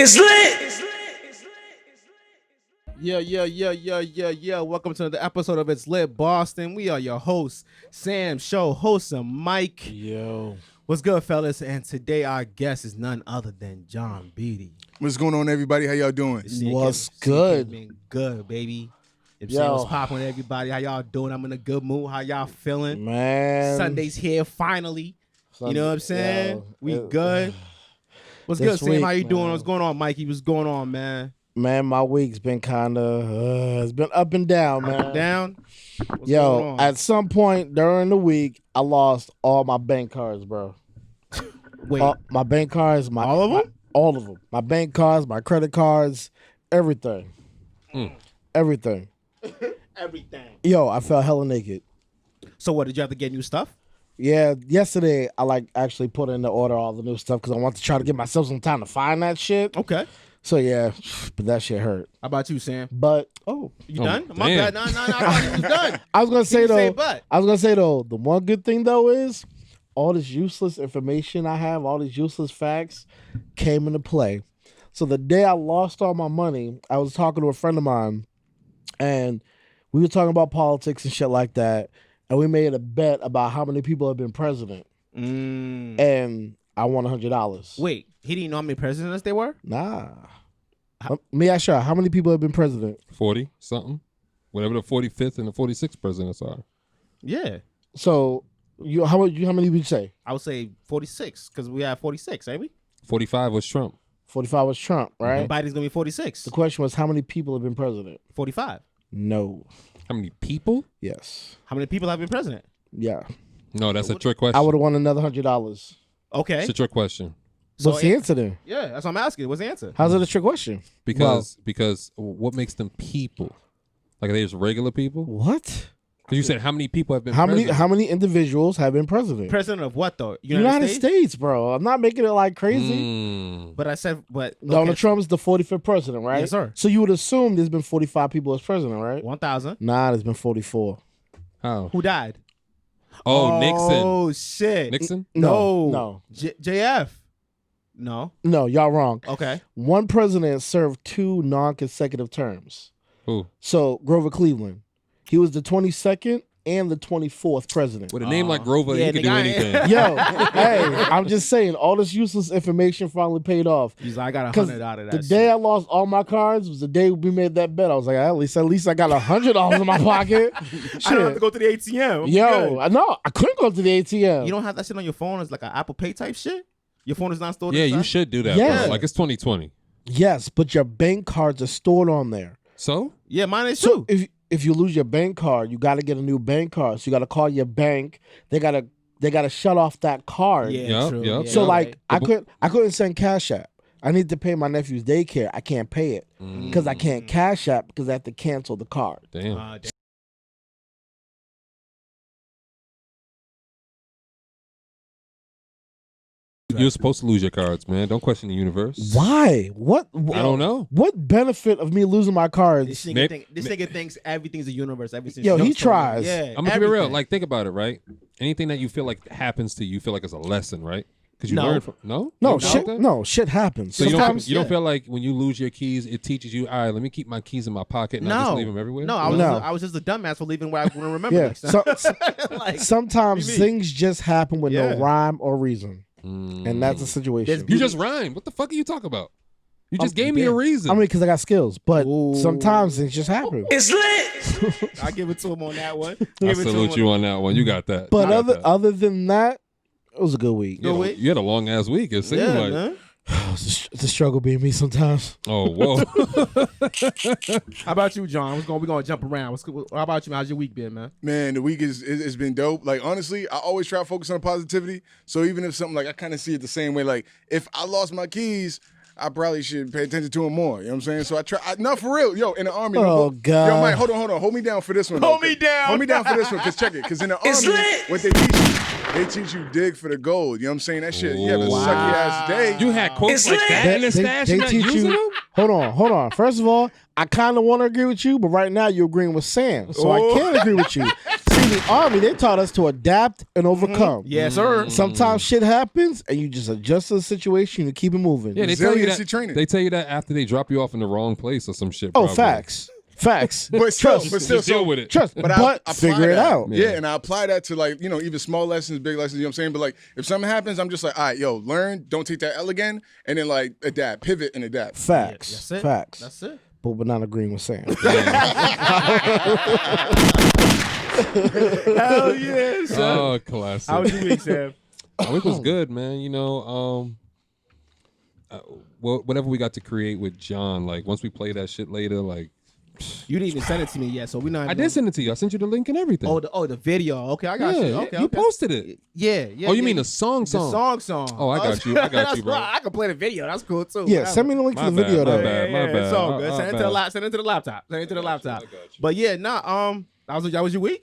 It's lit. Yeah. Welcome to another episode of It's Lit Boston. We are your hosts, Sam Show, host and Mike. Yo. What's good, fellas? And today our guest is none other than Jonn Beatty. What's going on, everybody? How y'all doing? What's good? Been good, baby. Yo. What's popping with everybody? How y'all doing? I'm in a good mood. How y'all feeling? Man. Sunday's here finally. You know what I'm saying? Yo, We good. What's this good, Sam? How you week, doing? man. What's going on, Mikey? What's going on, man? Man, my week's been kind of, it's been up and down, man. Down? What's going Yo, on? at some point during the week, I lost all my bank cards, bro. Wait, My bank cards, all of them? all of them. My bank cards, my credit cards, everything. Everything. Everything. Yo, I felt hella naked. So what, did you have to get new stuff? Yeah, yesterday I actually put in the order all the new stuff because I want to try to give myself some time to find that shit. Okay. So yeah, but that shit hurt. How about you, Sam? But You done? My damn. bad. No, I thought you was done. I was gonna say You say though, but. the one good thing though is all this useless information I have, all these useless facts came into play. So the day I lost all my money, I was talking to a friend of mine and we were talking about politics and shit like that. And we made a bet about how many people have been president. And I won $100. Wait, he didn't know how many presidents there were? Nah. Let me ask you, how many people have been president? 40 something, whatever the 45th and the 46th presidents are. Yeah. So how many would you say? I would say 46, because we have 46, ain't we? 45 was Trump. 45 was Trump, right? And Biden's going to be 46. The question was, how many people have been president? 45. No. How many people? Yes. How many people have been president? Yeah. No, that's a trick question. I would have won another $100. Okay. It's a trick question So What's the answer then? Yeah, that's what I'm asking. What's the answer? How's it a trick question? because what makes them people? Like, are they just regular people? What? Because you said how many people have been How president? many individuals have been president? President of what, though? United States, bro. I'm not making it like crazy. But I said, but. Donald okay. Trump is the 45th president, right? Yes, sir. So you would assume there's been 45 people as president, right? 1,000. Nah, there's been 44. How? Who died? Oh, Nixon. Oh, shit. Nixon? No. JF. No. No, y'all wrong. Okay. One president served 2 non-consecutive terms. Who? So Grover Cleveland, he was the 22nd and the 24th president. With a name like Grover, yeah, he could do nigga, anything. Yo, hey, I'm just saying, all this useless information finally paid off. He's like, I got 'Cause 100 out of that the shit. day I lost all my cards was the day we made that bet. I was like, at least I got $100 in my pocket. I don't have to Shit. go to the ATM. I'm Yo, good. I know I couldn't go to the ATM. You don't have that shit on your phone? It's like an Apple Pay type shit? Your phone is not stored Yeah, inside? you should do that, Yeah. bro. Like, it's 2020. Yes, but your bank cards are stored on there. So? Yeah, mine is So too. if you lose your bank card, you got to get a new bank card. So you got to call your bank. They gotta shut off that card. Yeah, Yup, true. yup. Yeah, So you're like right. I couldn't send Cash App. I need to pay my nephew's daycare. I can't pay it because I can't Cash App because I have to cancel the card. Damn. Damn. You're supposed to lose your cards, man. Don't question the universe. Why? What? I don't know. What benefit of me losing my This cards? nigga thinks everything's a universe. Everything's Yo, he just tries. Yeah, I'm gonna be real. everything. Like, think about it, right? Anything that you feel like happens to you, you feel like it's a lesson, right? Because you No. learn from. No, No You don't shit. think? No shit happens. So you Sometimes don't feel like when you lose your keys, it teaches you, all right, let me keep my keys in my pocket and not just leave them everywhere. No, I was just a dumbass for leaving where I wouldn't remember yeah. next time. So, Like, sometimes what do you mean? things just happen with Yeah. no rhyme or reason, and that's the situation. You just rhymed. What the fuck are you talking about? You just gave me a damn. reason. I mean, because I got skills, but Ooh. sometimes things just happen. It's lit. I give it to him on that one. I Give it to salute him you on that one. You got that. But You got that. other than that, it was a good week. You had a- week. you had a long ass week. It seemed Yeah, like. man. It's a struggle being me sometimes. Oh, whoa. How about you, John? We're gonna jump around. How about you, man? How's your week been, man? Man, the week it's been dope. Like, honestly, I always try to focus on positivity. So even if something like I kind of see it the same way, like if I lost my keys, I probably should pay attention to them more. You know what I'm saying? So I try. No, for real. Yo, in the army. Oh, God. Yo, Mike, hold on. Hold me down for this one. Hold though, me 'cause- down. Hold me down for this one. Cause check it. Cause in the It's army, lit. what they teach you dig for the gold. You know what I'm saying? That shit. You have a Wow. sucky ass day. You had quotes It's like lit. that in the stash. You're not teach using you. them? Hold on. First of all, I kind of want to agree with you, but right now you're agreeing with Sam, so I can't agree with you. See, in the Army, they taught us to adapt and overcome. Yes, sir. Sometimes shit happens, and you just adjust to the situation and keep it moving. Yeah, they tell you Resiliency that. training. They tell you that after they drop you off in the wrong place or some shit. Oh, probably. facts. But still, Just so deal with it. Trust, But but, I apply figure it that. out. Yeah, and I apply that to like, even small lessons, big lessons, you know what I'm saying? But like if something happens, I'm just like, all right, yo, learn, don't take that L again, and then like adapt, pivot and adapt. Facts. That's it. Facts. That's it. But we're not agreeing with Sam. Hell yeah, son. Oh, classic. How was your week, Sam? My week was good, man. Whatever we got to create with John, like once we play that shit later, like You didn't even send it to me yet, so we're not. I did send it to you. I sent you the link and everything. The video. Okay, I got yeah, you. Okay, you okay. posted it. Yeah. Oh, you yeah. mean the song? The song. Oh, I got you. I got That's you, bro. fine. I can play the video. That's cool too. Yeah, Whatever. send me the link My to the video, bad, my though. bad. It's all good. My Send it to the laptop. Send it to the laptop. But yeah, that was your week.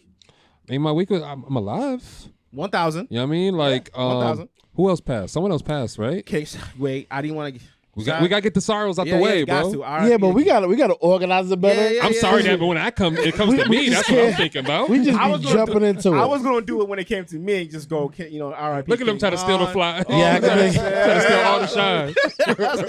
Ain't my week. I'm alive. 1,000. You know what I mean? Like, 1,000. who else passed? Someone else passed, right? Okay, wait. I didn't want to. We got to get the sorrows out Yeah, the way, you got bro. to. All right. Yeah, but we gotta organize it better. Yeah, I'm sorry yeah. that, but when it comes to me, that's what I'm thinking about. We just I be was gonna jumping into it. I was gonna do it when it came to me and just go, R.I.P. Look at them trying to steal the fly. Yeah, I can make- trying to steal all the shine.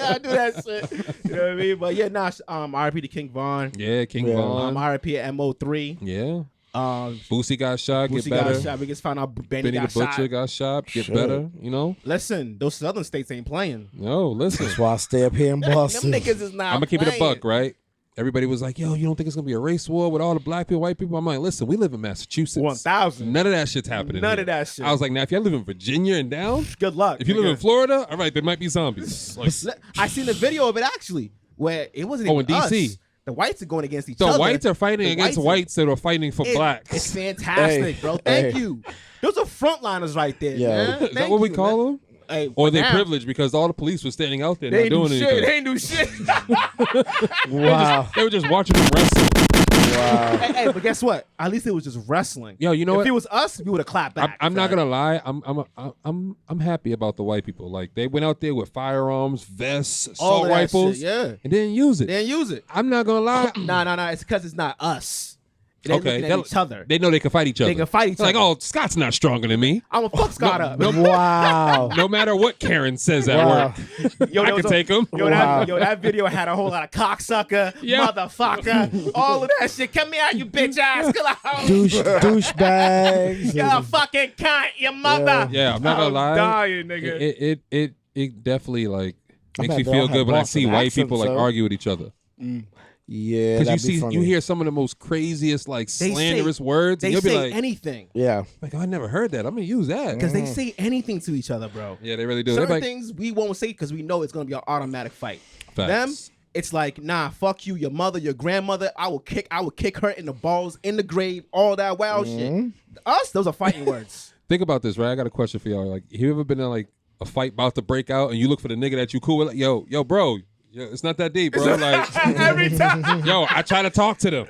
I do that shit. You know what I mean? But yeah, R.I.P. to King Von. Yeah, King Yeah. Von. R.I.P. to MO3. Yeah. Um, Boosie got shot. Boosie Get better. got shot. We just found out Benny Benny the got Butcher shot. got shot. Get Shit. better. You know. Listen, those southern states ain't playing. No, listen. That's why I stay up here in Them Boston. niggas is not I'm gonna keep it a playing. buck, right? Everybody was like, "Yo, you don't think it's gonna be a race war with all the black people, white people?" I'm like, "Listen, we live in Massachusetts. 1,000. None of that shit's happening. None here. of that shit. I was like, now if y'all live in Virginia and down, Good luck. if you live in nigga. Florida, all right, there might be zombies. Like, I seen the video of it actually, where it wasn't Oh, even in DC. us. The whites are going against each so other. whites are fighting The against whites whites that are fighting for It's blacks. fantastic, Hey, bro. Thank hey. you. Those are frontliners right there, Yeah. man. Is that Thank what we you, call man. them? Hey, Or they now, privileged because all the police were standing out there They not ain't do doing shit. anything. They ain't do shit. Wow. They were just watching them wrestle. Wow. hey, but guess what? At least it was just wrestling. Yo, you know if what? it was us, we would have clapped back. I'm not son. gonna lie. I'm happy about the white people. Like they went out there with firearms, vests, All assault of that rifles, shit, yeah. and didn't use it. They didn't use it. I'm not gonna lie. No. It's because it's not us. They Okay, looking at each other. They know they can fight each other. They can fight each Like, other. oh, Scott's not stronger than me. I'm gonna fuck Scott up. Wow. No matter what Karen says at Wow. work, Yo, I there can was take him. Wow. That video had a whole lot of cocksucker, Yeah. motherfucker, all of that shit. Come here, you bitch ass. Douchebags. You're a fucking cunt, your mother. Yeah, I'm not I gonna was lie. dying, nigga. It definitely like I makes bet me they feel all good have when I Boston see white accents, people like though. argue with each other. Yeah, Because that'd be funny. you hear some of the most craziest like They slanderous say- words, They and you'll be say like, anything Yeah. oh, I never heard that. I'm gonna use that. because they say anything to each other, bro. Yeah, they really do. They're Certain like, things we won't say because we know it's gonna be an automatic fight. Facts. Them, it's like, nah, fuck you, your mother, your grandmother. I will kick her in the balls, in the grave, all that wild shit. Us, those are fighting words. think about this, right? I got a question for y'all. Like, have you ever been in like a fight about to break out, and you look for the nigga that you cool with? Like, yo, bro. Yeah, it's not that deep, bro. Like, Every time. yo, I try to talk to them.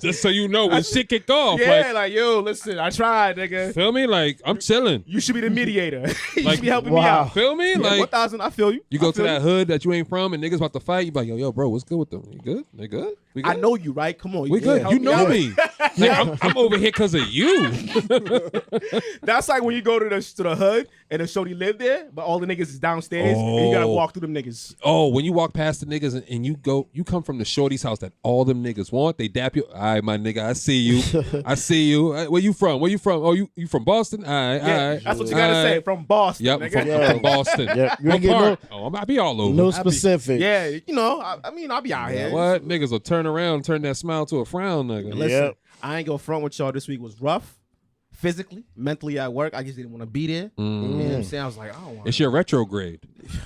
Just so you know, when shit kick off, Yeah, like, yo, listen, I tried, nigga. feel me? Like, I'm chilling. You should be the mediator. You Like, should be helping me wow. out. Feel me? Yeah, Like, 1,000, I feel you. you go I to feel that hood that you ain't from, and niggas about to fight. You be like, yo, bro, what's good with them? You good? They good? We good? I know you, right? Come on. We good. help You know out. me. Like, I'm over here because of you. That's like when you go to the hood and the shorty live there, but all the niggas is downstairs and you gotta Oh. walk through them niggas. Oh, when you walk past the niggas and you come from the shorty's house that all them niggas want, they dap you. All right, my nigga, I see you. I see you. Where you from? Where you from? Oh, you from Boston? All right, Yeah, all right. that's what you gotta all say. right. From Boston, Yep, nigga. from Boston. Yep. You What ain't get part? I be all over. No specific. Yeah, you know, I mean, I'll be out here. What? Niggas will turn around, turn that smile to a frown, nigga. Listen, Yep. I ain't gonna front with y'all. This week was rough, physically, mentally at work. I just didn't want to be there. You know what I'm saying? I was like, I don't want. It's your retrograde.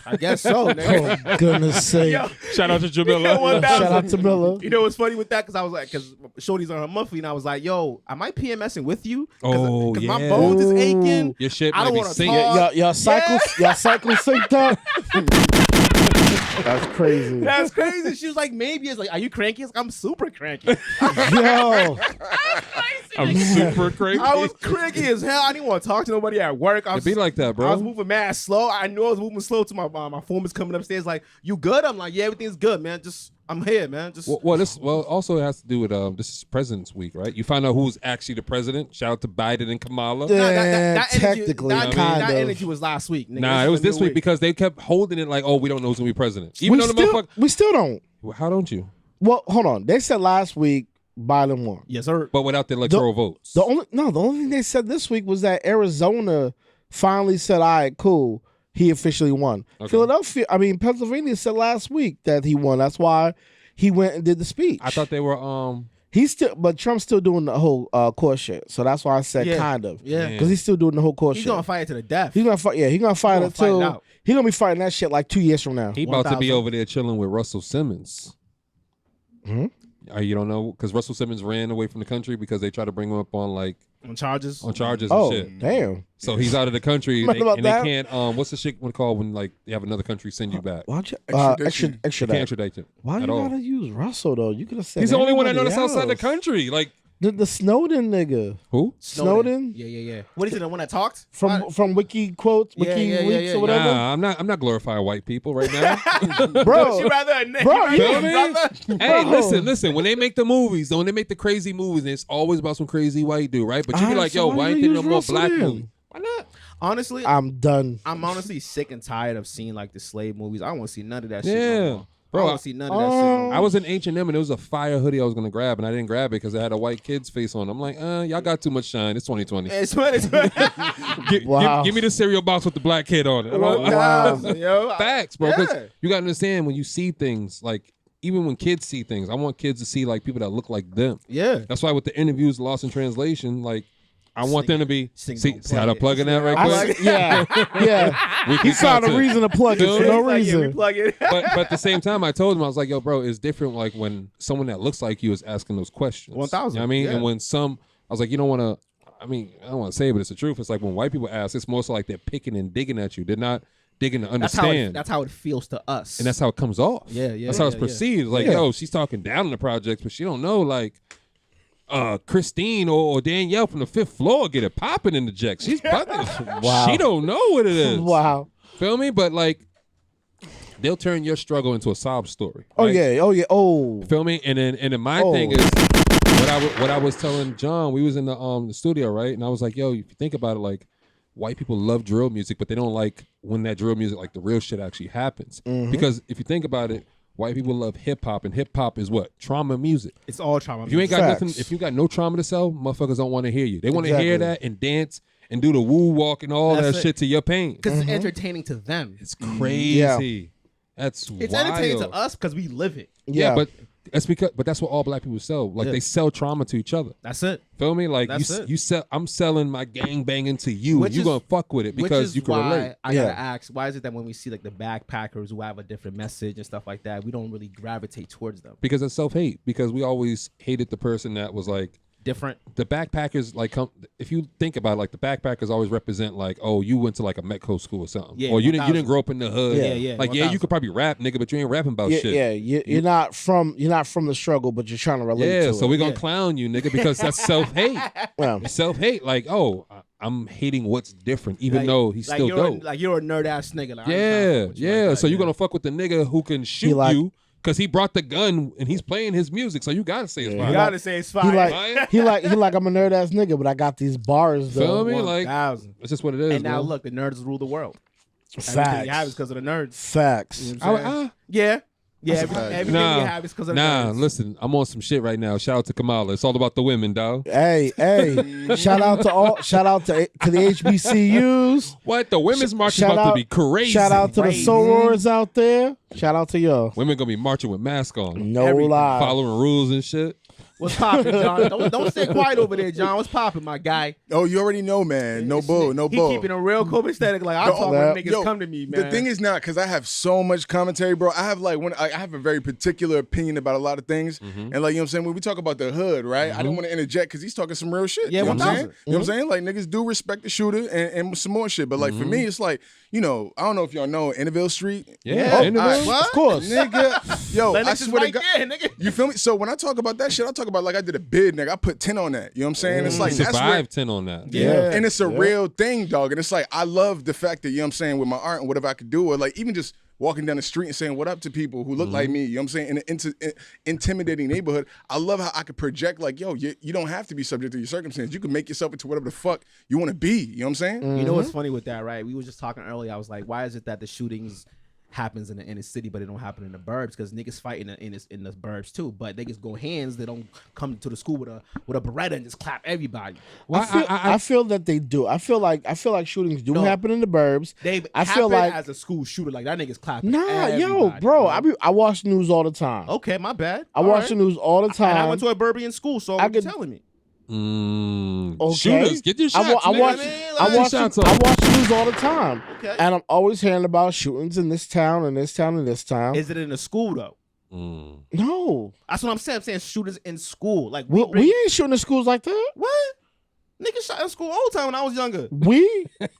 I guess so, nigga. Oh, goodness sake. Yo, Shout out to Jamila. yo, 1,000. Shout out to Miller. You know what's funny with that? Because I was like, because Shorty's on her monthly, and I was like, yo, am I PMSing with you? Oh, Because my yeah. bones is aching. Your shit I might don't be want to singing. talk. Y'all cycle synced up? That's crazy. That's crazy. She was like, maybe. It's like, are you cranky? It's like, I'm super cranky. Yo. I'm super crazy. I was cranky as hell. I didn't want to talk to nobody at work. I was, It be like that, bro. I was moving mad slow. I knew I was moving slow to my foreman's coming upstairs like, you good? I'm like, yeah, everything's good, man. Just, I'm here, man. Just Well, also it has to do with this is President's Week, right? You find out who's actually the president. Shout out to Biden and Kamala. Yeah, that energy, technically, that, kind that of. energy was last week. Nigga. Nah, This it was a new this week because they kept holding it like, oh, we don't know who's gonna be president. Even though the motherfucker. We still don't. How don't you? Well, hold on. They said last week Biden won. Yes, sir. But without the electoral votes. The only thing they said this week was that Arizona finally said, all right, cool. He officially won. Okay. Pennsylvania said last week that he won. That's why he went and did the speech. I thought they were but Trump's still doing the whole court shit. So that's why I said kind of. Yeah. Because he's still doing the whole court He's shit. gonna fight it to the death. He's gonna fight. Yeah, he's gonna fight gonna it fight it too. out. He's gonna be fighting that shit like 2 years from now. he about to be 1,000. over there chilling with Russell Simmons. Mhm. You don't know because Russell Simmons ran away from the country because they tried to bring him up on on charges. charges Oh, and shit. damn. So he's out of the country Heard about they that? can't. What's the shit called when like they have another country send you back? Why'd you Extradition. They can't extradite him Why at you all. gotta use Russell though? You could have said He's the only one I know anybody that's outside the else. country. Like The Snowden nigga who? Snowden? Yeah. What is it? The one that talked from Wiki quotes, Wiki Yeah, leaks yeah. or whatever. Nah, I'm not glorifying white people right now. Bro, You rather a nigga? Bro, you you Feel me? brother? Hey, Bro. listen. When they make the movies, when they make the crazy movies, it's always about some crazy white dude, right? But you be Alright, like, so yo, why why you ain't there no use more Russell black then? movies? Why not? Honestly, I'm done. I'm honestly sick and tired of seeing like the slave movies. I don't want to see none of that shit. Yeah. No more. Bro, I don't want to see none of that shit. No more. I was in H&M and it was a fire hoodie I was gonna grab and I didn't grab it because it had a white kid's face on. I'm like, y'all got too much shine. It's 2020. It's funny. Wow. Give me the cereal box with the black kid on it. Wow. Yo, Facts, bro. 'cause Yeah. you gotta understand when you see things like even when kids see things, I want kids to see like people that look like them. Yeah. That's why with the interviews, Lost in Translation, like I want them to be Sing see don't how to plug it. plug in that right I quick. see- yeah. We He can found a content. reason to plug it for no Like, yeah, we reason. plug it. but at the same time, I told him I was like, "Yo, bro, it's different. Like when someone that looks like you is asking those questions. 1,000, You know what I mean, yeah. and when I was like, you don't want to. I mean, I don't want to say it, but it's the truth. It's like when white people ask, it's more so like they're picking and digging at you. They're not digging to understand. That's how it feels to us. and that's how it comes off. Yeah, yeah, That's how it's yeah, yeah. perceived. Like, Yeah. yo, she's talking down on the projects, but she don't know like. Christine or Danielle from the 5th floor get it popping in the jacks. She's bugging. Wow. She don't know what it is. Wow. Feel me? But like, they'll turn your struggle into a sob story. Oh right? yeah. Oh yeah. Oh. Feel me? And then my Oh. thing is what I was telling John. We was in the studio, right? And I was like, yo, if you think about it, like white people love drill music, but they don't like when that drill music, like the real shit, actually happens. Mm-hmm. Because if you think about it, white people love hip hop, and hip hop is what trauma music. It's all trauma. If you ain't got Facts. nothing, if you got no trauma to sell, motherfuckers don't want to hear you. They want to Exactly. hear that and dance and do the woo walk and all That's that it. shit to your pain. because it's entertaining to them. It's crazy. That's It's wild. entertaining to us because we live it. Yeah, Yeah. but that's what all black people sell. Like Yeah. they sell trauma to each other. That's it. Feel me? Like That's it. you sell. I'm selling my gang banging to you, Which and you is- gonna fuck with it Which because is you can why relate. I Yeah. gotta ask, why is it that when we see like the backpackers who have a different message and stuff like that, we don't really gravitate towards them? Because it's self hate. Because we always hated the person that was like Different. the backpackers. Like if you think about it, like the backpackers always represent like, oh, you went to like a Metco school or something, Yeah, or you didn't 1,000. grow up in the hood. Yeah, yeah, Like 1,000. you could probably rap, nigga, but you ain't rapping about Yeah, shit. yeah. You're not from the struggle, but you're trying to relate Yeah, to so it. we're gonna Yeah. clown you, nigga, because that's self hate. Yeah. Self hate, like, oh, I'm hating what's different, even Like- though he's like still you're dope. like you're a nerd ass nigga. Like, I ain't trying to Yeah, fuck with you yeah. like that, So you're yeah. gonna fuck with the nigga who can shoot like- you because he brought the gun and he's playing his music. So you gotta say it's Yeah. fine. You gotta say it's He fine. like he like I'm a nerd ass nigga, but I got these bars though. Feel me? Like 1,000. that's just what it is. And now bro. look, the nerds rule the world. Everything you have is Facts. because of the nerds. Facts. You know what I'm saying? Yeah. Yeah, everything Nah, you have is because of the nerds. listen, I'm on some shit right now. Shout out to Kamala. It's all about the women, dog. Hey, shout out to the HBCUs. What? The women's march is Shout about to out- be crazy. Shout out to the Crazy. sorors out there. Shout out to y'all. Women gonna be marching with masks on, No Everything. lie. following rules and shit. What's popping, John? Don't stay quiet over there, John. What's popping, my guy? Oh, you already know, man. No bull, no He bull. keeping a real copacetic. Like I'm No, talking that- when niggas Yo, come to me, man. The thing is not because I have so much commentary, bro. I have like I have a very particular opinion about a lot of things, and like you know what I'm saying. When we talk about the hood, right? I don't want to interject because he's talking some real shit. Yeah, you know what I'm 1,000. saying. You know what I'm saying? Like niggas do respect the shooter and some more shit, but like for me, it's like I don't know if y'all know Interville Street. Yeah, Oh, Interville? all right. What? Of course. Nigga, yo, I Lennox is swear right to God. there, nigga. You feel me? So when I talk about that shit, I talk talk about like I did a bid, nigga. I put 10 on that. You know what I'm saying? It's like that's where, survived 10 on that. Yeah. and it's a real thing, dog. And it's like I love the fact that, you know what I'm saying, with my art and whatever I could do, or like even just walking down the street and saying what up to people who look like me, you know what I'm saying, in an intimidating neighborhood. I love how I could project like, yo, you don't have to be subject to your circumstance. You can make yourself into whatever the fuck you want to be. You know what I'm saying? You know what's funny with that, right? We were just talking earlier. I was like, why is it that the shootings happens in the inner city, but it don't happen in the burbs? Because niggas fight in the burbs too, but niggas go hands. They don't come to the school with a Beretta and just clap everybody. Well, I feel that they do. I feel like shootings do happen in the burbs. I feel like as a school shooter, like that niggas clapping. Nah, yo, bro. I watch the news all the time. Okay, my bad. I watch the news all the time. And I went to a Burby in school, so what you telling me? Okay. Shooters, get your shots. I watch the news all the time, Okay. and I'm always hearing about shootings in this town and this town and this town. Is it in the school though? No, That's what I'm saying. I'm saying shooters in school. Like we ain't shooting in schools like that. what? Niggas shot in school all the time when I was younger.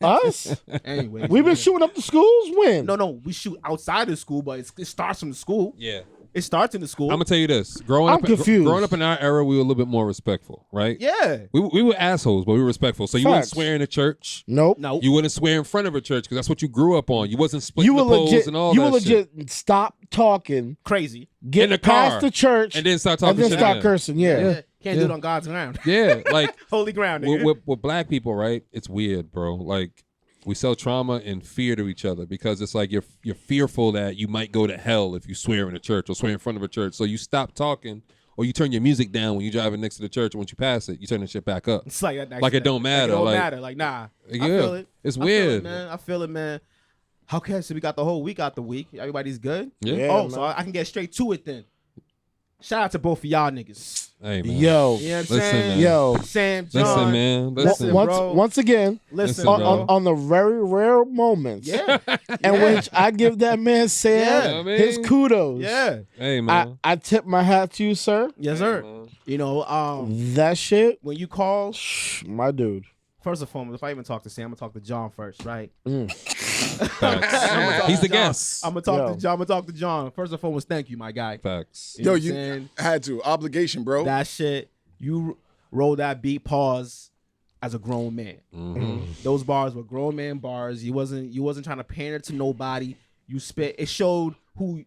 Us, Anyway, we've been shooting up the schools. When? No, we shoot outside the school, but it starts from the school. Yeah. It starts in the school. I'm gonna tell you this. Growing I'm confused. Growing up in our era, we were a little bit more respectful, right? Yeah. We were assholes, but we were respectful. So you wouldn't Facts. swear in a church. Nope. No. You wouldn't swear in front of a church because that's what you grew up on. You wasn't splitting You the were poles legit. and all You that were shit. legit. Stop talking. Crazy. Get In the car. past the church And then start talking and then shit start again. cursing. Yeah. Can't do it on God's ground. Yeah, like Holy ground, nigga. with black people, right? It's weird, bro. Like we sell trauma and fear to each other because it's like you're fearful that you might go to hell if you swear in a church or swear in front of a church. So you stop talking or you turn your music down when you're driving next to the church. And once you pass it, you turn the shit back up. It's like that. Like it don't matter. It don't Like- matter. Like nah. Yeah, I feel it. it's I feel weird. it, man. I feel it, man. Okay, so we got the whole week out the week. Everybody's good. Yeah. Yeah, Oh, man. so I can get straight to it then. Shout out to both of y'all niggas. Hey man. Yo, You know what I'm Listen, saying? man. yo. Sam, John. Listen, man. Listen. bro. Once again, Listen, Listen, bro. on the very rare moments Yeah. in which I give that man Sam Yeah. I mean- his kudos. Yeah. Hey man. I tip my hat to you, sir. Yes, sir. man. You know, That shit, when you call, my dude. first and foremost, if I even talk to Sam, I'm gonna talk to John first, right? Facts. He's the guest. I'm gonna talk Yo. to John. I'm gonna talk to John. First and foremost, thank you, my guy. Facts. You know Yo, what I'm you saying? had to. Obligation, bro. That shit, you roll that beat pause as a grown man. Those bars were grown man bars. You wasn't trying to pander to nobody. You spit. It showed who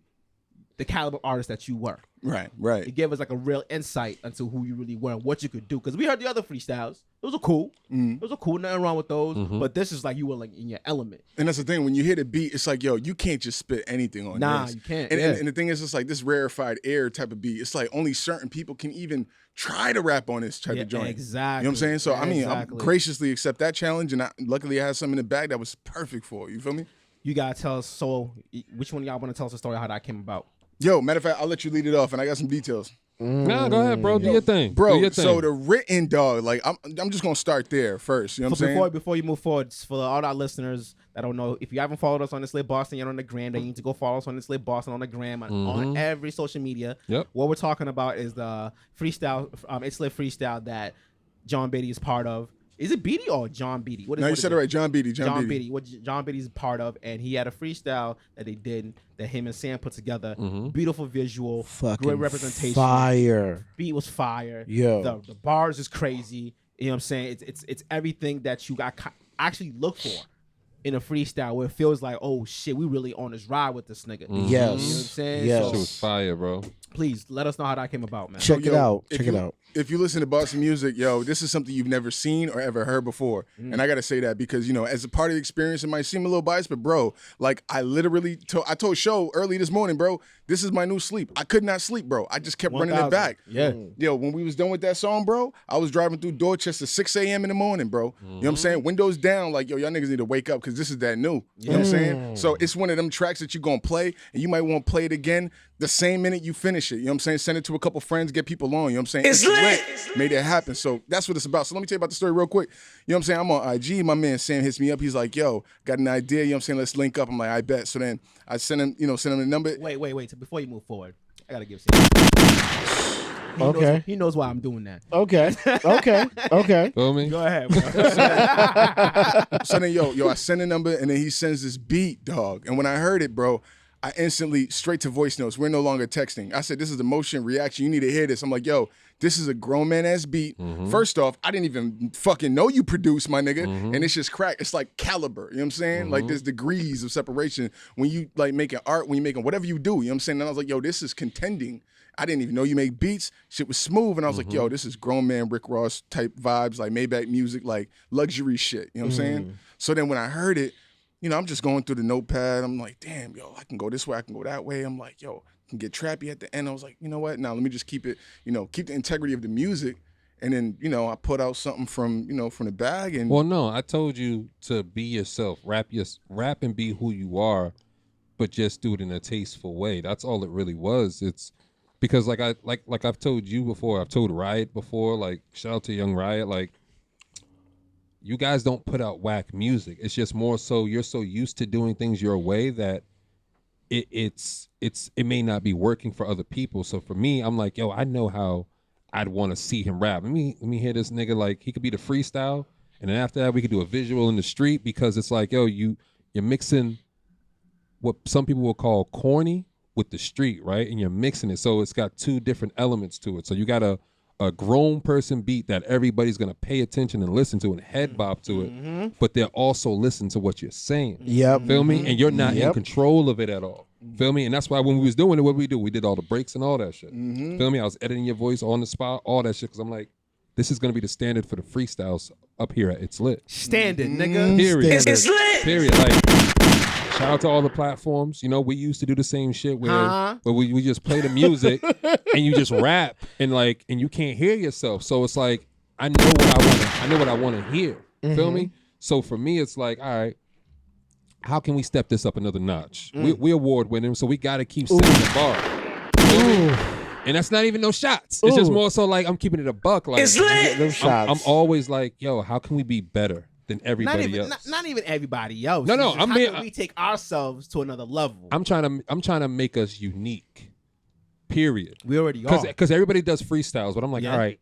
the caliber artist that you were. Right. It gave us like a real insight into who you really were and what you could do. Because we heard the other freestyles. Those are cool. Those are cool. Nothing wrong with those. But this is like you were like in your element. And that's the thing. When you hear the beat, it's like, yo, you can't just spit anything on Nah, this. you can't. And, Yeah. and the thing is, it's like this rarefied air type of beat. It's like only certain people can even try to rap on this type Yeah, of joint. exactly. You know what I'm saying? So, I mean, Exactly. I graciously accept that challenge. And luckily I had something in the bag that was perfect for it. You feel me? You gotta tell us. So, which one of y'all want to tell us the story how that came about? Yo, matter of fact, I'll let you lead it off. And I got some details. Nah, go ahead, bro. Do your thing. Do Bro, your thing. so the written dog, like, I'm just going to start there first. You know what I'm saying? Before you move forward, for all our listeners that don't know, if you haven't followed us on ItsLitBoston yet on the gram, then you need to go follow us on ItsLitBoston on the gram on every social media. Yep. What we're talking about is the freestyle, ItsLit freestyle that Jonn Beatty is part of. Is it Beatty or Jonn Beatty? What is, No, what you is said it right. Jonn Beatty. Jonn Beatty. What Jonn Beatty's part of, and he had a freestyle that they did that him and Sam put together. Beautiful visual, Fucking great representation. fire. Beat was fire. Yo. The bars is crazy. You know what I'm saying? It's everything that you got actually look for in a freestyle where it feels like, oh shit, we really on this ride with this nigga. Yes. You know what I'm saying? Yes. Shit was fire, bro. Please let us know how that came about, man. Check it Yo, out. if Check you- it out. If you listen to Boston music, yo, this is something you've never seen or ever heard before. And I got to say that because, you know, as a part of the experience, it might seem a little biased, but bro, like I literally I told Show early this morning, bro, this is my new sleep. I could not sleep, bro. I just kept running it 1000. back. Yeah. Yo, when we was done with that song, bro, I was driving through Dorchester 6 a.m. in the morning, bro. You know what I'm saying? Windows down, like, yo, y'all niggas need to wake up because this is that new. You know what I'm saying? So it's one of them tracks that you're going to play and you might want to play it again the same minute you finish it. You know what I'm saying? Send it to a couple friends, get people on. You know what I'm saying? It's lit. Made it happen. So that's what it's about. So let me tell you about the story real quick. You know what I'm saying? I'm on IG. My man Sam hits me up. He's like, yo, got an idea. You know what I'm saying? Let's link up. I'm like, I bet. So then I send him the number. Wait. So before you move forward, I gotta give Sam. Okay. He knows why I'm doing that. Okay. Okay. Feel me? Go ahead, bro. So then, yo, I send a number and then he sends this beat, dog. And when I heard it, bro, I instantly straight to voice notes. We're no longer texting. I said, this is the motion reaction. You need to hear this. I'm like, yo, this is a grown man ass beat. First off, I didn't even fucking know you produced, my nigga. And it's just crack. It's like caliber. You know what I'm saying? Like there's degrees of separation when you like making art, when you making whatever you do. You know what I'm saying? And I was like, yo, this is contending. I didn't even know you make beats. Shit was smooth. And I was like, yo, this is grown man Rick Ross type vibes, like Maybach music, like luxury shit. You know what I'm saying? So then when I heard it, you know, I'm just going through the notepad. I'm like, damn, yo, I can go this way, I can go that way. I'm like, yo, I can get trappy at the end. I was like, you know what? Now let me just keep it, you know, keep the integrity of the music. And then, you know, I put out something from, you know, from the bag. And Well, no, I told you to be yourself, rap and be who you are, but just do it in a tasteful way. That's all it really was. It's because like I've told you before, I've told Riot before, like shout out to Young Riot, like you guys don't put out whack music. It's just more so you're so used to doing things your way that it may not be working for other people. So for me, I'm like, yo, I know how I'd want to see him rap. Let me hear this nigga, like he could be the freestyle, and then after that we could do a visual in the street, because it's like, yo, you're mixing what some people will call corny with the street, right? And you're mixing it, so it's got two different elements to it. So you got a grown person beat that everybody's gonna pay attention and listen to and head bop to it, but they'll also listen to what you're saying. Yep. Feel me? And you're not in control of it at all. Feel me? And that's why when we was doing it, what we do? We did all the breaks and all that shit. Feel me? I was editing your voice on the spot, all that shit, because I'm like, this is gonna be the standard for the freestyles up here at It's Lit. Standard, nigga. Period. It's lit. Period. Like, shout out to all the platforms. You know, we used to do the same shit where we just play the music and you just rap and you can't hear yourself. So it's like, I know what I want to hear. Feel me? So for me, it's like, all right, how can we step this up another notch? We award winning, so we got to keep setting the bar. Feel me? And that's not even no shots. It's just more so like I'm keeping it a buck. Like It's lit. Them shots. I'm always like, yo, how can we be better than everybody else? Not even everybody else. No, It's just I'm how being- can we take ourselves to another level. I'm trying to make us unique. Period. We already are. Because everybody does freestyles, but I'm like, Yeah. all right,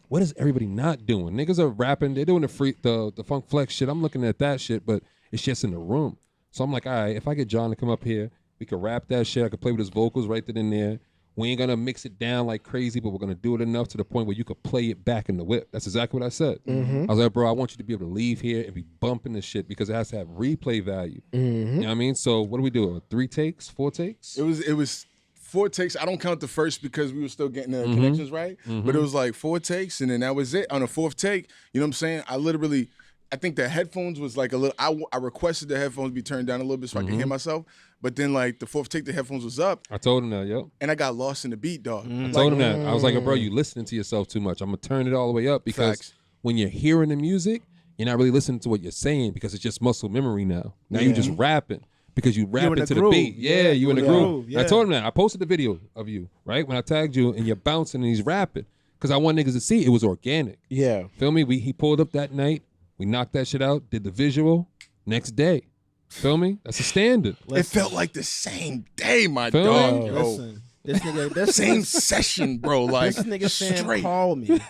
what is everybody not doing? Niggas are rapping, they're doing the funk flex shit. I'm looking at that shit, but it's just in the room. So I'm like, all right, if I get John to come up here, we could rap that shit. I could play with his vocals right then and there. We ain't gonna mix it down like crazy, but we're gonna do it enough to the point where you could play it back in the whip. That's exactly what I said. I was like, bro, I want you to be able to leave here and be bumping this shit because it has to have replay value. You know what I mean? So what do we do? 3 takes? 4 takes? it was 4 takes. I don't count the first because we were still getting the connections right. But it was like 4 takes, and then that was it. On the 4th take, you know what I'm saying? I think the headphones was like a little. I requested the headphones be turned down a little bit so I could hear myself. But then like the 4th take, the headphones was up, I told him that, yo. and I got lost in the beat, dog. I told him that. I was like, bro, you listening to yourself too much. I'm gonna turn it all the way up because Facts. when you're hearing the music, you're not really listening to what you're saying because it's just muscle memory now. Now you're just rapping because you in rapping the to the groove. beat. Yeah, Yeah, you in the you in the groove. groove, I yeah. told him that. I posted the video of you, right? When I tagged you and you're bouncing and he's rapping. Because I want niggas to see it was organic. Yeah. Feel me? He pulled up that night. We knocked that shit out, did the visual, next day. Feel me? That's a standard. It felt like the same day, my Feel dog. me? Yo. Listen, this nigga, Same session, bro. Like this nigga Sam straight. called me.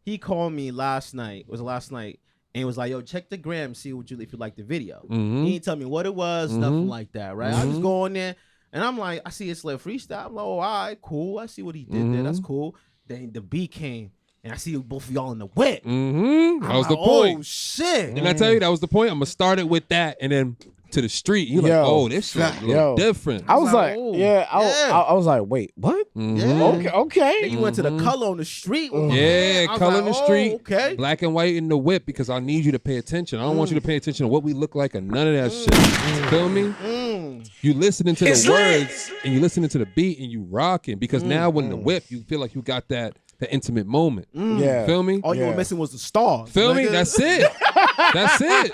He called me last night. It was last night. And he was like, yo, check the gram, see if you like the video. He didn't tell me what it was, nothing like that, right? I just go in there and I'm like, I see it's like freestyle. I'm like, oh, all right, cool. I see what he did there. That's cool. Then the beat came and I see both of y'all in the whip. That was the Oh point. shit. Didn't I tell you that was the point? I'm gonna start it with that and then to the street. You're like, Yo. oh, this shit Yo. look different. I was like, oh, yeah, yeah. I was like, wait, what? Yeah. Okay. Then you went to the color on the street. with me. Yeah, I was color like, in the oh, street, okay. black and white in the whip because I need you to pay attention. I don't want you to pay attention to what we look like or none of that shit. Feel me? You listening to It's the lit. words and you listening to the beat and you rocking because now when the whip, you feel like you got that intimate moment. Yeah. Feel me? All you were Yeah. missing was the stars. Feel me? nigga. That's it. That's it.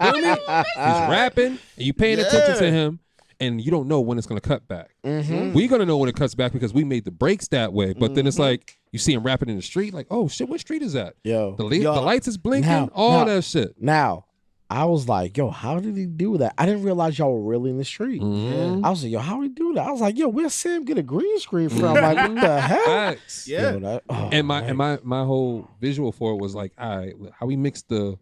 Feel me? He's rapping and you paying attention to him and you don't know when it's going to cut back. We're going to know when it cuts back because we made the breaks that way. But then it's like you see him rapping in the street like, oh shit, what street is that? Yo. The lights is blinking, Now- all now- that shit. Now, I was like, yo, how did he do that? I didn't realize y'all were really in the street. I was like, yo, how did he do that? I was like, yo, where's Sam get a green screen from? Like, what the hell? Facts. Yeah. Yo, that- oh, And man. my whole visual for it was like, all right, how we mix the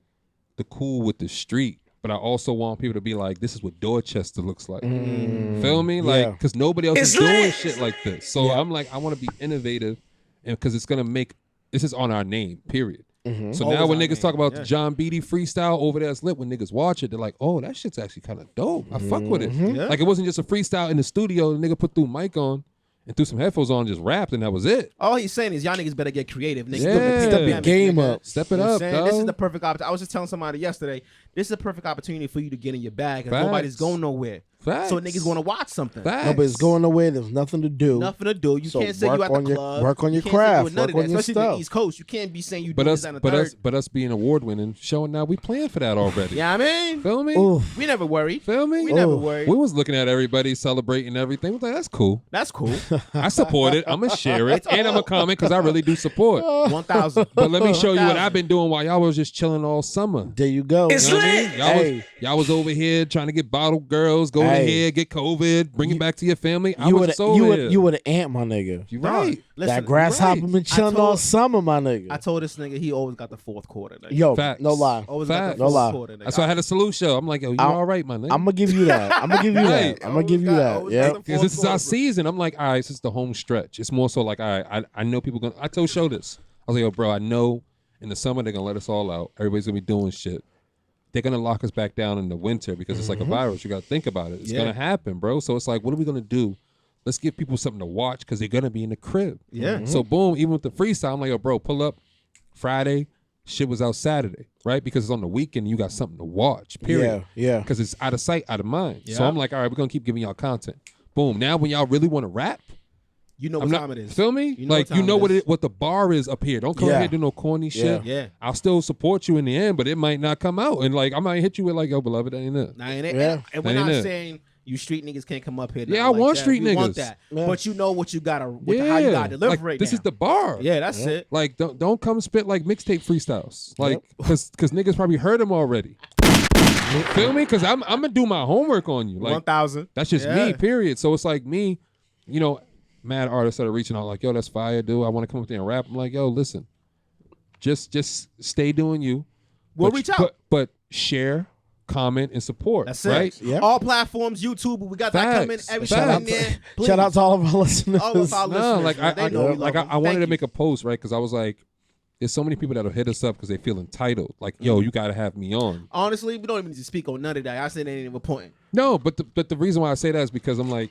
cool with the street. but I also want people to be like, this is what Dorchester looks like. Feel me? Like, because nobody else is doing shit like this. So I'm like, I want to be innovative, and because it's gonna make this is on our name. Period. So now when niggas talk about the Jonn Beatty freestyle over there, it's lit. When niggas watch it, they're like, oh, that shit's actually kind of dope. I fuck with it. Like it wasn't just a freestyle in the studio. The nigga put through mic on and threw some headphones on, and just rapped, and that was it. All he's saying is y'all niggas better get creative. Niggas, Step the game up. Step it up, dog. This is the perfect opportunity. I was just telling somebody yesterday, this is a perfect opportunity for you to get in your bag because nobody's going nowhere. Facts. So niggas want to watch something. Facts. Nobody's going nowhere. There's nothing to do. Nothing to do. You So can't say you at work the on club. work on your You can't say you craft, with none of work that, on your especially in stuff. the East Coast. You can't be saying you But do us, this and the but third. us, but us being award winning, showing now we playing for that already. Yeah, I mean, Feel me? Oof. we never worried. Feel me? We never Oof. worried. We was looking at everybody celebrating everything. We was like, that's cool. That's cool. I support it. I'm gonna share it, and I'm gonna comment because I really do support. 1,000. But let me show you what I've been doing while y'all was just chilling all summer. There you go. It's You know what I mean? Hey. Y'all was over here trying to get bottled girls, go Hey. ahead, get COVID, bring it back to your family. I You was would just over here. you would an ant, my nigga. You right. Listen, That grasshopper right. been chilling I told- all summer, my nigga. I told this nigga he always got the fourth quarter. Nigga. Yo, Facts. no lie. Always got Facts. the No fourth lie. quarter. Nigga. That's why I had a salute show. I'm like, yo, you I'm- all right, my nigga? I'm gonna give you that. I'm gonna give you Right. that. I'm gonna give you that. Yeah. Because this is our season. I'm like, all right, this is the home stretch. It's more so like, all right, I know people gonna. I told Show this. I was like, yo, bro, I know in the summer they're gonna let us all out. Everybody's gonna be doing shit. They're gonna lock us back down in the winter because it's like a virus. You gotta think about it. It's gonna happen, bro. So it's like, what are we gonna do? Let's give people something to watch because they're gonna be in the crib. Yeah. So boom, even with the freestyle, I'm like, yo, bro, pull up Friday. Shit was out Saturday, right? Because it's on the weekend. You got something to watch. Period. Yeah. Because it's out of sight, out of mind. So Yeah. I'm like, all right, we're gonna keep giving y'all content. Boom. Now when y'all really want to rap, You know I'm what not. time it is. Feel me? You know Like what you time know it what is. what the bar is up here. Don't come Yeah. here and do no corny shit. Yeah. I'll still support you in the end, but it might not come out. And like I might hit you with like, yo, beloved, that ain't it. Nah, and, Yeah. and we're That ain't not it. saying you street niggas can't come up here. Yeah, nothing I like want that. street We want niggas. that. Yeah. But you know what you gotta, how Yeah. you gotta deliver Like, it. this now. is the bar. Yeah, that's it. Like don't come spit like mixtape freestyles. Like cause niggas probably heard them already. Feel me? Cause I'm gonna do my homework on you. Like 1,000. that's just me, period. So it's like me, you know, mad artists that are reaching out like, yo, that's fire, dude. I want to come up there and rap. I'm like, yo, listen, just stay doing you. We'll But- reach out. But share, comment, and support. That's it. right? Yeah. All platforms, YouTube, we got that coming. Facts. Everything Facts. in there. Please. Shout out to all of our listeners. all of our No, listeners. like man. They know we love them. I wanted Thank to you. make a post, right? Because I was like, there's so many people that'll hit us up because they feel entitled. Like, yo, you got to have me on. Honestly, we don't even need to speak on none of that. I said it ain't even important. No, but the reason why I say that is because I'm like,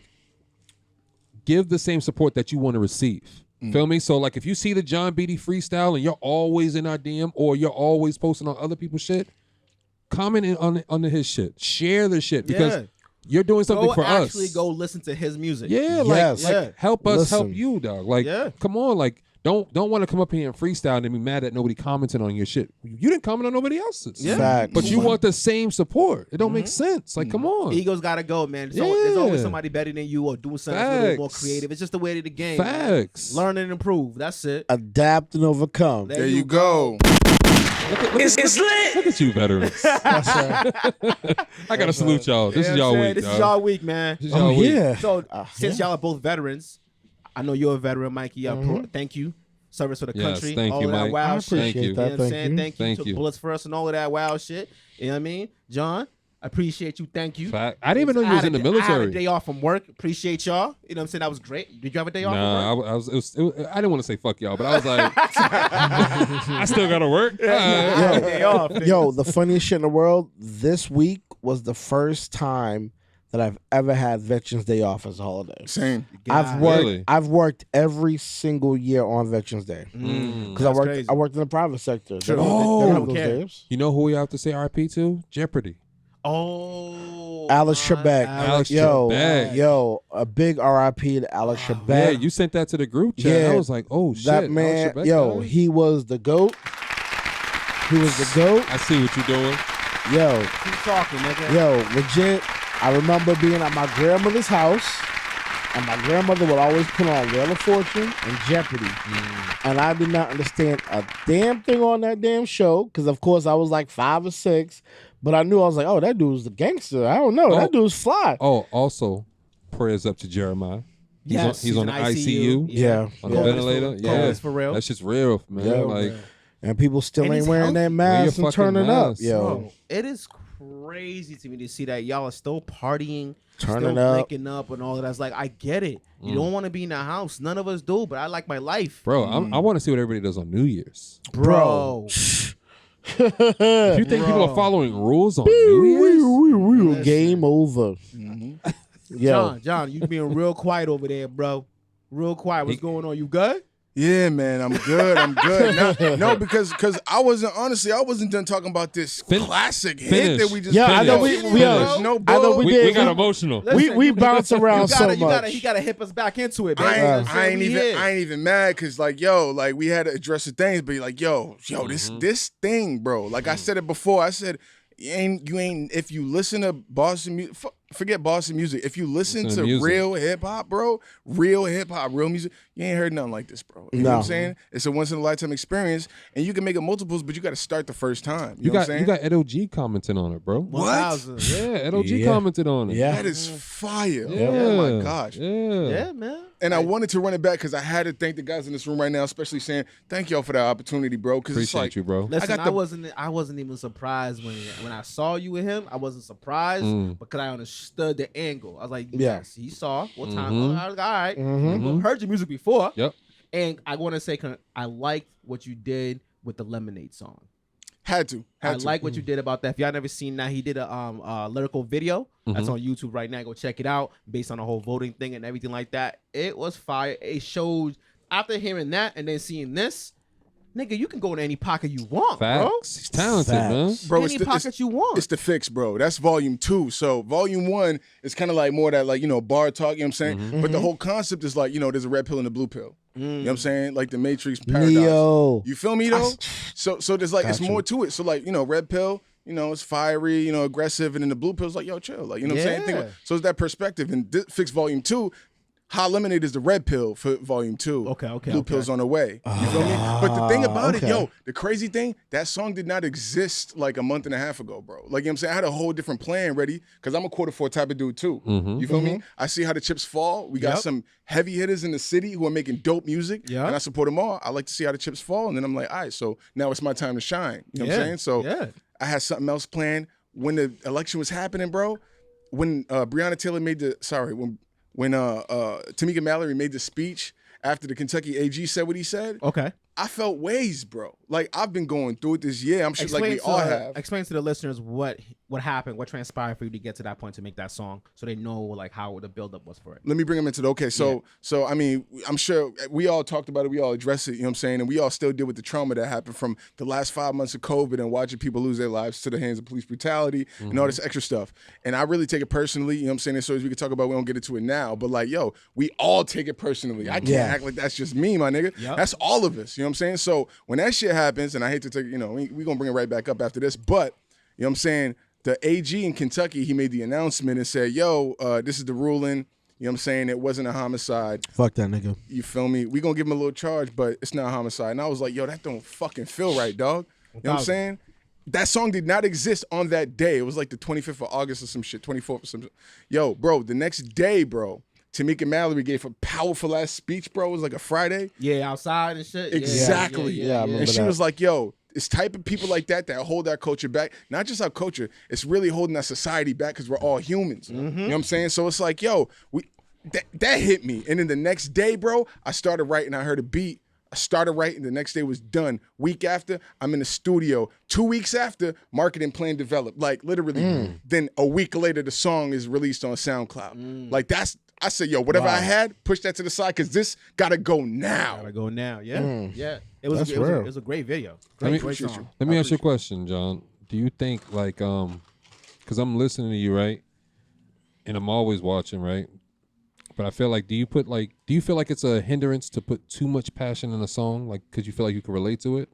give the same support that you want to receive. Feel me? So like, if you see the Jonn Beatty freestyle and you're always in our DM or you're always posting on other people's shit, comment in on his shit. Share the shit because Yeah. you're doing something Go for actually us. go listen to his music. Yeah, Yes. like help us Listen. help you, dog. Like, Yeah. come on, like don't want to come up here and freestyle and then be mad that nobody commented on your shit. You didn't comment on nobody else's. Yeah. Facts. But you want the same support. It don't make sense. Like, come on. Egos gotta go, man. There's always Yeah. somebody better than you or doing something that's a little more Facts. creative. It's just the way of the game. man. Facts. Learn and improve. That's it. Adapt and overcome. There There you you go. It's lit. Look at you, veterans. I gotta salute y'all. This is You know y'all what I'm saying? week. This dog. is y'all week, man. This is y'all Oh week. yeah. So since y'all are both veterans, I know you're a veteran, Mikey. Thank you. Service for the Yes, country. thank all you, of that Mike. wild I shit. appreciate Thank you. You know what I'm that. saying? Thank you. Thank Took you. bullets for us and all of that wild shit. You know what I mean? John, I appreciate you. Thank you. Fact. I didn't even know you was in the I had a military. day off from work. Appreciate y'all. You know what I'm saying? That was great. Did you have a day off Nah, from work? I didn't want to say fuck y'all, but I was like, I still gotta work. All right. I had a day off. nigga. Yo, the funniest shit in the world. This week was the first time that I've ever had Veterans Day off as a holiday. Same. I've God. worked. Really? I've worked every single year on Veterans Day because That's crazy. I worked in the private sector. They True. don't- Oh. they don't have those Okay. days. You know who we have to say RP to? Jeopardy. Oh, Alex my Trebek. Alex Yo, Trebek. yo, a big RIP to Alex Yeah, Trebek. you sent that to the group chat. Yeah. I was like, oh shit. That man, Alex Trebek yo, died? he was the GOAT. He was the GOAT. I see what you're doing. Yo, Keep talking, nigga. yo, legit. I remember being at my grandmother's house, and my grandmother would always put on Wheel of Fortune and Jeopardy. And I did not understand a damn thing on that damn show, because of course I was like 5 or 6, but I knew I was like, oh, that dude's the gangster. I don't know. Oh. That dude's fly. Oh, also, prayers up to Jeremiah. Yes, he's on the ICU. Yeah. On the COVID ventilator. for- Yeah. COVID for real. That's just real, man. Yeah, like, And people still And ain't he's wearing their healthy. Wear your masks and fucking turning up. mask. Yo. Bro, it is crazy to me to see that y'all are still partying, Turning still up. linking up and all of that. It's like, I get it. You don't want to be in the house. None of us do, but I like my life. Bro, I want to see what everybody does on New Year's. Bro. If you think people are following rules on New Year's, Game over. Yo, John, you being real quiet over there, bro. Real quiet. What's going on? You good? Yeah, man, I'm good. No, because I wasn't done talking about this classic hit that we just. Yeah, I know Finish. we There's no I know bull. we we did. got emotional. Listen, we bounce around so much. He gotta hip us back into it, baby. I ain't even mad because like we had to address the things, but like this thing, bro. Like I said it before. I said you ain't if you listen to Boston music. Forget Boston music. If you listen to music. real hip hop, bro, real music, you ain't heard nothing like this, bro. You know what I'm saying? It's a once in a lifetime experience, and you can make it multiples, but you got to start the first time. You know what I'm saying? You got Ed O.G. commenting on it, bro. What? Yeah, Ed O.G. Yeah. commented on it. Yeah. That is fire. Yeah. Oh my gosh. Yeah, man. And I wanted to run it back because I had to thank the guys in this room right now, especially saying thank y'all for that opportunity, bro. Because it's Appreciate like you, bro. Listen, got the- I wasn't even surprised when I saw you with him. I wasn't surprised because I understood the angle. I was like, yes, he saw what time. I was like, all right, I've heard your music before. Yep. And I want to say, I liked what you did with the Lemonade song. had to. I like what you did about that. If y'all never seen that, he did a lyrical video that's on YouTube right now. Go check it out, based on the whole voting thing and everything like that. It was fire. It showed after hearing that and then seeing this, nigga, you can go in any pocket you want, Facts. He's talented, man. Bro, Any pocket you want. It's the fix, bro. That's volume 2. So volume 1 is kind of like more that, like, you know, bar talk, you know what I'm saying? But the whole concept is like, you know, there's a red pill and a blue pill. You know what I'm saying? Like the Matrix paradox. Neo. You feel me though? So there's like it's more to it. So like, you know, red pill, you know, it's fiery, you know, aggressive, and then the blue pill's like, yo, chill. Like, you know what I'm saying? Think about, so it's that perspective. And Fix Volume 2, Hot Lemonade is the red pill for Volume 2. Okay. Blue pill's on the way. You feel me? But the thing about it, yo, the crazy thing, that song did not exist like a month and a half ago, bro. Like, you know what I'm saying? I had a whole different plan ready because I'm a Q4 type of dude too. You feel me? I see how the chips fall. We got some heavy hitters in the city who are making dope music, and I support them all. I like to see how the chips fall, and then I'm like, all right, so now it's my time to shine. You know what I'm saying? So I had something else planned when the election was happening, bro. When Breonna Taylor made when Tamika Mallory made the speech after the Kentucky AG said what he said, I felt ways, bro. Like, I've been going through it this year. I'm sure like we all have. Explain to the listeners what happened, what transpired for you to get to that point to make that song, so they know like how the buildup was for it. Let me bring them into the So I mean, I'm sure we all talked about it, we all addressed it, you know what I'm saying? And we all still deal with the trauma that happened from the last 5 months of COVID and watching people lose their lives to the hands of police brutality and all this extra stuff. And I really take it personally, you know what I'm saying? There's stories we can talk about, we don't get into it now, but like, yo, we all take it personally. I can't act like that's just me, my nigga. That's all of us, you know what I'm saying? So when that shit happens, and I hate to take, you know, we gonna bring it right back up after this, but you know what I'm saying? The AG in Kentucky, he made the announcement and said, yo, this is the ruling. You know what I'm saying? It wasn't a homicide. Fuck that nigga. You feel me? We gonna give him a little charge, but it's not a homicide. And I was like, yo, that don't fucking feel right, dog. You know what I'm saying? That song did not exist on that day. It was like the 25th of August or some shit, 24th or some shit. Yo, bro, the next day, bro, Tamika Mallory gave a powerful ass speech, bro. It was like a Friday. Yeah, outside and shit. Exactly. Yeah, I remember and she that. was like, yo, it's type of people like that hold our culture back. Not just our culture, it's really holding our society back because we're all humans. You know what I'm saying? So it's like, yo, that hit me. And then the next day, bro, I started writing. I heard a beat. I started writing. The next day was done. Week after, I'm in the studio. 2 weeks after, marketing plan developed. Like literally. Then a week later, the song is released on SoundCloud. Like I said, yo, whatever I had, push that to the side because this gotta go now. Yeah. It was a great video. Great song. Let me ask you a question, John. Do you think like because I'm listening to you, right? And I'm always watching, right? But I feel like do you feel like it's a hindrance to put too much passion in a song, like because you feel like you can relate to it?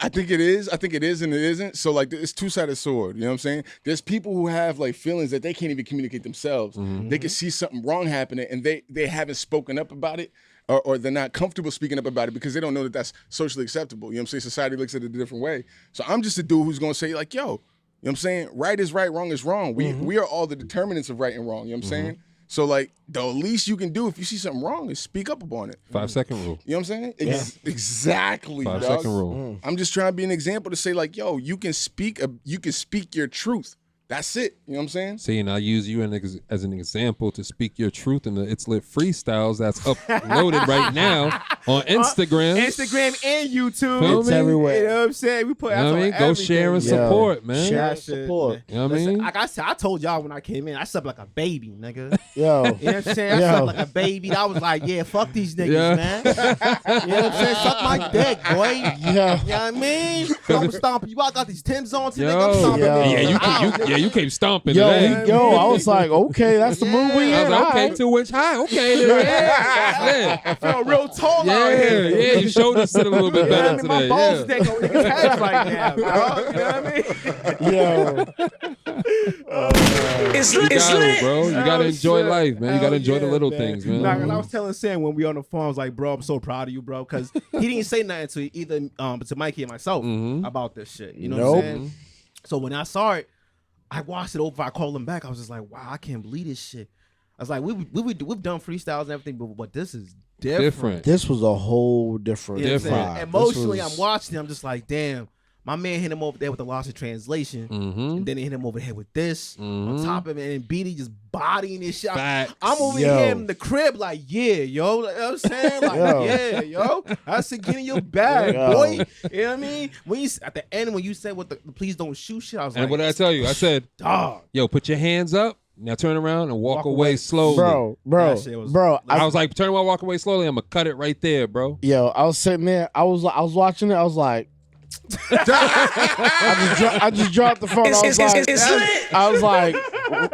I think it is and it isn't. So like it's two-sided sword, you know what I'm saying? There's people who have like feelings that they can't even communicate themselves. They can see something wrong happening and they haven't spoken up about it or they're not comfortable speaking up about it because they don't know that that's socially acceptable. You know what I'm saying? Society looks at it a different way. So I'm just a dude who's gonna say like, yo, you know what I'm saying? Right is right, wrong is wrong. We are all the determinants of right and wrong, you know what I'm saying? So like the least you can do if you see something wrong is speak up upon it. 5-second rule. You know what I'm saying? Exactly. 5-second dog. rule. I'm just trying to be an example to say like, yo, you can speak your truth. That's it. You know what I'm saying? See, and I use you as an example to speak your truth in the It's Lit Freestyles that's uploaded right now on Instagram. Instagram and YouTube. Feel It's me? everywhere. You know what I'm saying? We put You know what I mean? Go share and support, man. Share That and shit, support. man. You know what I Listen, mean? like I said, I told y'all when I came in, I slept like a baby, nigga. Yo. You know what I'm saying? I slept like a baby. I was like, yeah, fuck these niggas, man. You know what I'm saying? Suck my dick, boy. Yeah. You know what I mean? I'm stomping you. I got these Timbs on today. I'm Yo, stomping yo. you came stomping Yo, today. I was like, okay, that's the move we I was in. like, okay, all right. 2 inch high. Okay, yeah. I feel real tall Yeah, out here. yeah, your shoulders sit a little bit You know what I better mean? My today. balls Yeah. dick on niggas' heads right now, bro. You know what I mean? Yo. It's You lit. It's got it, lit. bro. You gotta Oh, enjoy shit. life, man. You gotta Hell enjoy the yeah, little man. things, man. Nah, 'cause I was telling Sam when we on the phone, I was like, bro, I'm so proud of you, bro, because he didn't say nothing to either to Mikey and myself about this shit. You know what I'm Nope. saying? So when I saw it, I watched it over. I called him back. I was just like, wow, I can't believe this shit. I was like, we've done freestyles and everything, but this is different. This was a whole different You know what I'm saying? vibe. This Emotionally, was- I'm watching it. I'm just like, damn. My man hit him over there with the loss of translation, and then he hit him over the head with this. On top of it, and Beatty just bodying this shit. Facts. I'm over Yo. here in the crib like, yeah, yo. Like, you know what I'm saying? Like, Yo. yeah, yo. That's it, get in your bag, Yo. boy. You know what I mean? When you at the end, when you said what the please don't shoot shit, I was And like, what did I tell you? I said, dog. yo, put your hands up. Now turn around and walk away slowly. Bro, That shit was- I was like, turn around, walk away slowly. I'm gonna cut it right there, bro. yo, I was sitting there. I was watching it. I was like, I just dropped the phone. I was like,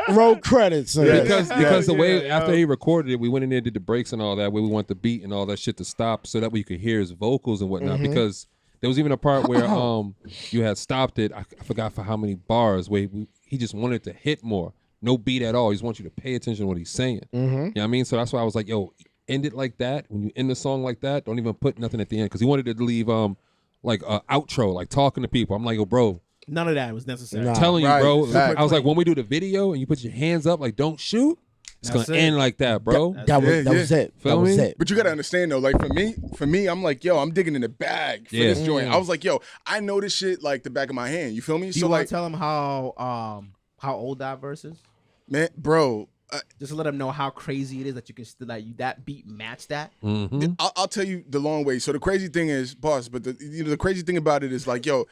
roll credits. Because the way yeah, after he recorded it, we went in there, did the breaks and all that, where we want the beat and all that shit to stop, so that way you could hear his vocals and whatnot. Because there was even a part where you had stopped it. I forgot for how many bars where he just wanted to hit more. No beat at all. He just wants you to pay attention to what he's saying. You know what I mean? So that's why I was like, yo, end it like that. When you end the song like that, don't even put nothing at the end. Because he wanted to leave like an outro, like talking to people. I'm like, yo, bro, None of that was necessary. Nah. telling you, Right. bro. Fact. I was like, when we do the video and you put your hands up, like, don't shoot, it's That's gonna it. end like that, bro. That was Yeah, that was it. Feel That was me? it. But you gotta understand though, like for me, I'm like, yo, I'm digging in the bag for Yeah. this joint. I was like, yo, I know this shit like the back of my hand. You feel me? Do you So want like, to tell him how old that verse is? man, bro, Just to let him know how crazy it is that you can still that beat match that. I'll tell you the long way. So the crazy thing is, boss, but the crazy thing about it is like, yo,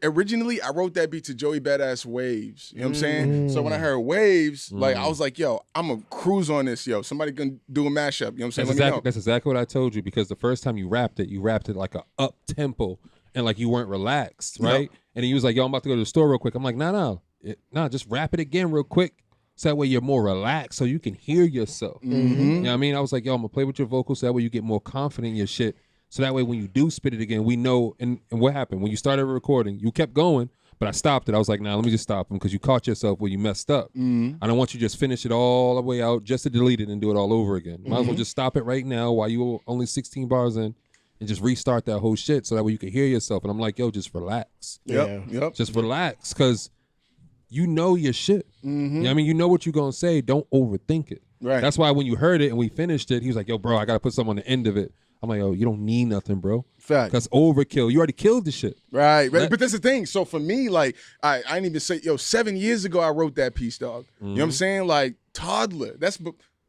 originally I wrote that beat to Joey Badass Waves. You know what I'm saying? So when I heard Waves, like I was like, yo, I'm a cruise on this, yo. Somebody can do a mashup. You know what I'm saying? That's exactly what I told you, because the first time you rapped it like a up tempo and like you weren't relaxed, right? And he was like, yo, I'm about to go to the store real quick. I'm like, nah, just rap it again real quick. So that way you're more relaxed, so you can hear yourself. You know what I mean? I was like, yo, I'm gonna play with your vocals so that way you get more confident in your shit. So that way when you do spit it again, we know. And what happened? When you started recording, you kept going, but I stopped it. I was like, nah, let me just stop him, because you caught yourself where you messed up. I don't want you to just finish it all the way out just to delete it and do it all over again. Might as well just stop it right now while you only 16 bars in and just restart that whole shit so that way you can hear yourself. And I'm like, yo, just relax. Yep. Just relax, because you know your shit. You know what I mean? You know what you're going to say. Don't overthink it. Right. That's why when you heard it and we finished it, he was like, yo, bro, I got to put something on the end of it. I'm like, yo, you don't need nothing, bro. Fact. That's overkill. You already killed the shit. Right. But that's the thing. So for me, like, I didn't even say, yo, 7 years ago I wrote that piece, dog. You know what I'm saying? Like, toddler.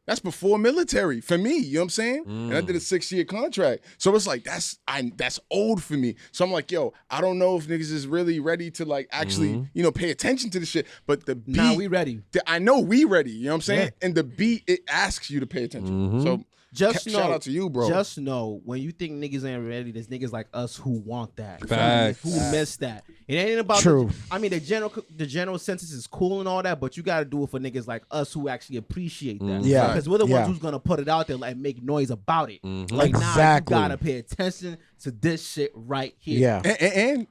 That's before military for me, you know what I'm saying? And I did a 6-year contract. So it's like, that's old for me. So I'm like, yo, I don't know if niggas is really ready to like actually, pay attention to the shit. But the beat, Nah, we ready. I know we ready, you know what I'm saying? And the beat, it asks you to pay attention. So Just know, shout out to you, bro. Just know, when you think niggas ain't ready, there's niggas like us who want that. Facts. Who miss that. It ain't about True. the general census is cool and all that, but you got to do it for niggas like us who actually appreciate that. Yeah. Because we're the ones Yeah. who's gonna put it out there and make noise about it. Like, Exactly. nah, you gotta pay attention to this shit right here. Yeah.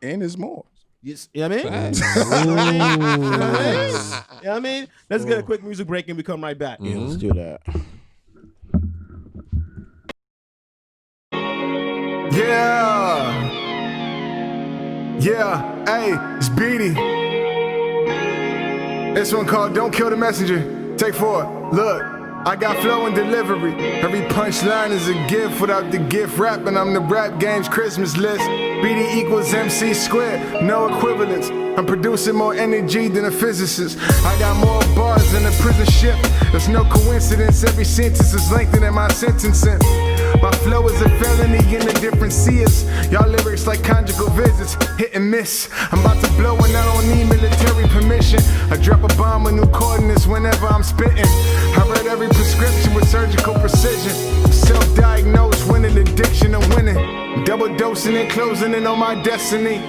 And there's more. Yes, you know what I mean? You know what I mean? Let's get a quick music break and we come right back. Yeah, let's do that. Yeah, hey, it's Beatty. This one called Don't Kill the Messenger. Take 4. Look, I got flow and delivery. Every punchline is a gift. Without the gift rapping, I'm the rap game's Christmas list. BD equals MC squared, no equivalence. I'm producing more energy than a physicist. I got more bars than a prison ship. There's no coincidence, every sentence is lengthened in my sentencing. My flow is a felony in the different seers. Y'all lyrics like conjugal visits, hit and miss. I'm about to blow and I don't need military permission. I drop a bomb with new coordinates whenever I'm spitting. I read every prescription with surgical precision. Self-diagnosed, winning addiction and winning. Double dosing and closing in on my destiny.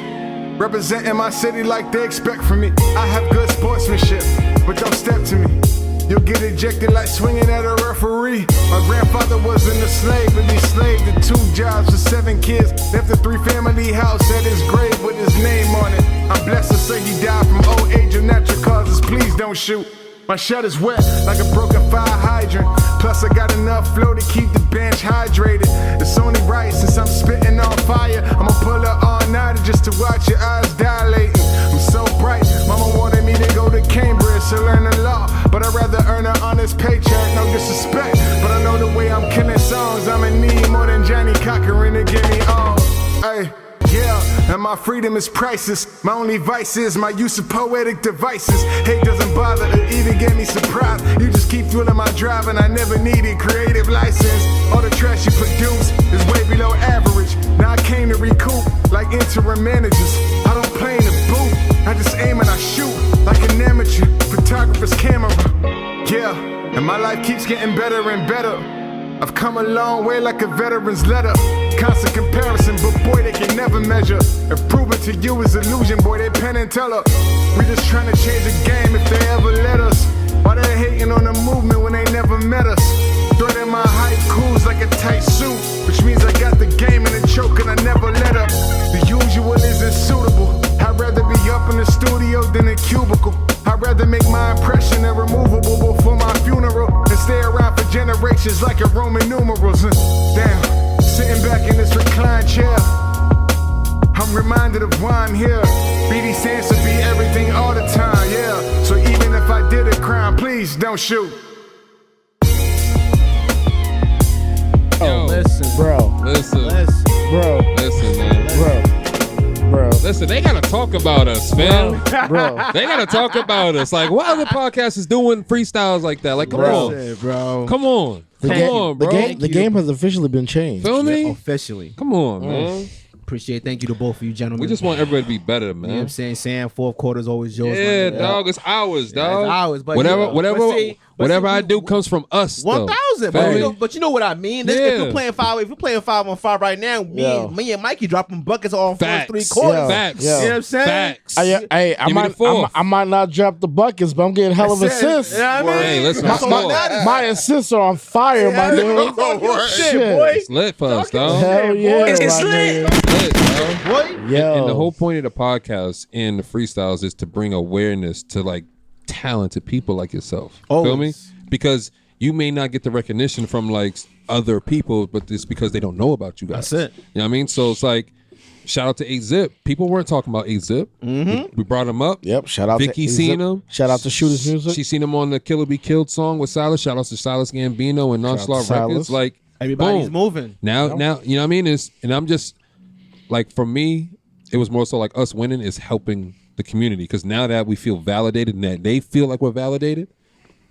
Representing my city like they expect from me. I have good sportsmanship, but don't step to me. You'll get ejected like swinging at a referee. My grandfather wasn't a slave, but he slaved to 2 jobs for 7 kids. Left a 3-family house at his grave with his name on it. I'm blessed to say he died from old age of natural causes. Please don't shoot. My shut is wet like a broken fire hydrant. Plus I got enough flow to keep the bench hydrated. It's only right since I'm spitting on fire. I'ma pull up all night just to watch your eyes dilating. I'm so bright, mama wanted me to go to Cambridge to learn the law, but I'd rather earn an honest paycheck. No disrespect, but I know the way I'm killing songs, I'ma need more than Johnny Cochran to get me on. Ay. Yeah, and my freedom is priceless. My only vice is my use of poetic devices. Hate doesn't bother, it even get me surprised. You just keep fueling my drive and I never needed creative license. All the trash you produce is way below average. Now I came to recoup like interim managers. I don't play in the booth, I just aim and I shoot like an amateur photographer's camera. Yeah, and my life keeps getting better and better. I've come a long way like a veteran's letter. Constant comparison, but boy, they can never measure. If proven to you is illusion, boy, they pen and teller. We just trying to change the game if they ever let us. Why they hating on the movement when they never met us? Threading my haikus like a tight suit, which means I got the game in the choke and I never let up. The usual isn't suitable. I'd rather be up in the studio than a cubicle. I'd rather make my impression irremovable before my funeral and stay around for generations like a Roman numerals. Damn, sitting back in this reclined chair, I'm reminded of why I'm here. BD stands to be everything all the time, yeah. So even if I did a crime, please don't shoot. Yo, Listen, Bro, listen, bro, man. bro. Listen, they gotta talk about us, man. Bro, They gotta talk about us. Like, what other podcast is doing freestyles like that? Like, come on, Listen, bro. come on, the come game, on, the bro. game, the game has officially been changed. Feel me? Officially. Come on, man. Thank you to both of you gentlemen. We just want everybody to be better, You know what man. I'm saying? Sam, fourth quarter's always yours. Yeah, my nigga. dog. It's ours, dog. it's ours, but whatever, yeah. whatever, But see, whatever I we- do comes from us. 1,000, Feel me? but you know what I mean. This, Yeah. If you're playing 5-on-5 right now, Yeah. me and Mikey dropping buckets on Facts. 3 quarters. Yeah. Facts. Yeah. You know what I'm saying? Facts. I Give me the fourth. might not drop the buckets, but I'm getting hell of That's it. assists. You know what I mean? Hey, listen, My, that's my- all. my- my assists are on fire, my dude. Shit, boy. It's lit for us, dog. Hell yeah, It's my lit. nigga. Lit, dog. Boy. Yo. And the whole point of the podcast and the freestyles is to bring awareness to like talented people like yourself. Feel me? Always. Because you may not get the recognition from like other people, but it's because they don't know about you guys. That's it. You know what I mean? So it's like, shout out to 8Zip. People weren't talking about 8Zip. We brought him up. Yep. Shout out Vicky to seen him. Shout out to Shooters Music. She seen him on the Killer Be Killed song with Silas. Shout out to Silas Gambino and Shout out Nonchalant to Silas. Records. Like Everybody's boom. moving. Now, you know what I mean? And I'm just like, for me, it was more so like us winning is helping the community, because now that we feel validated and that they feel like we're validated,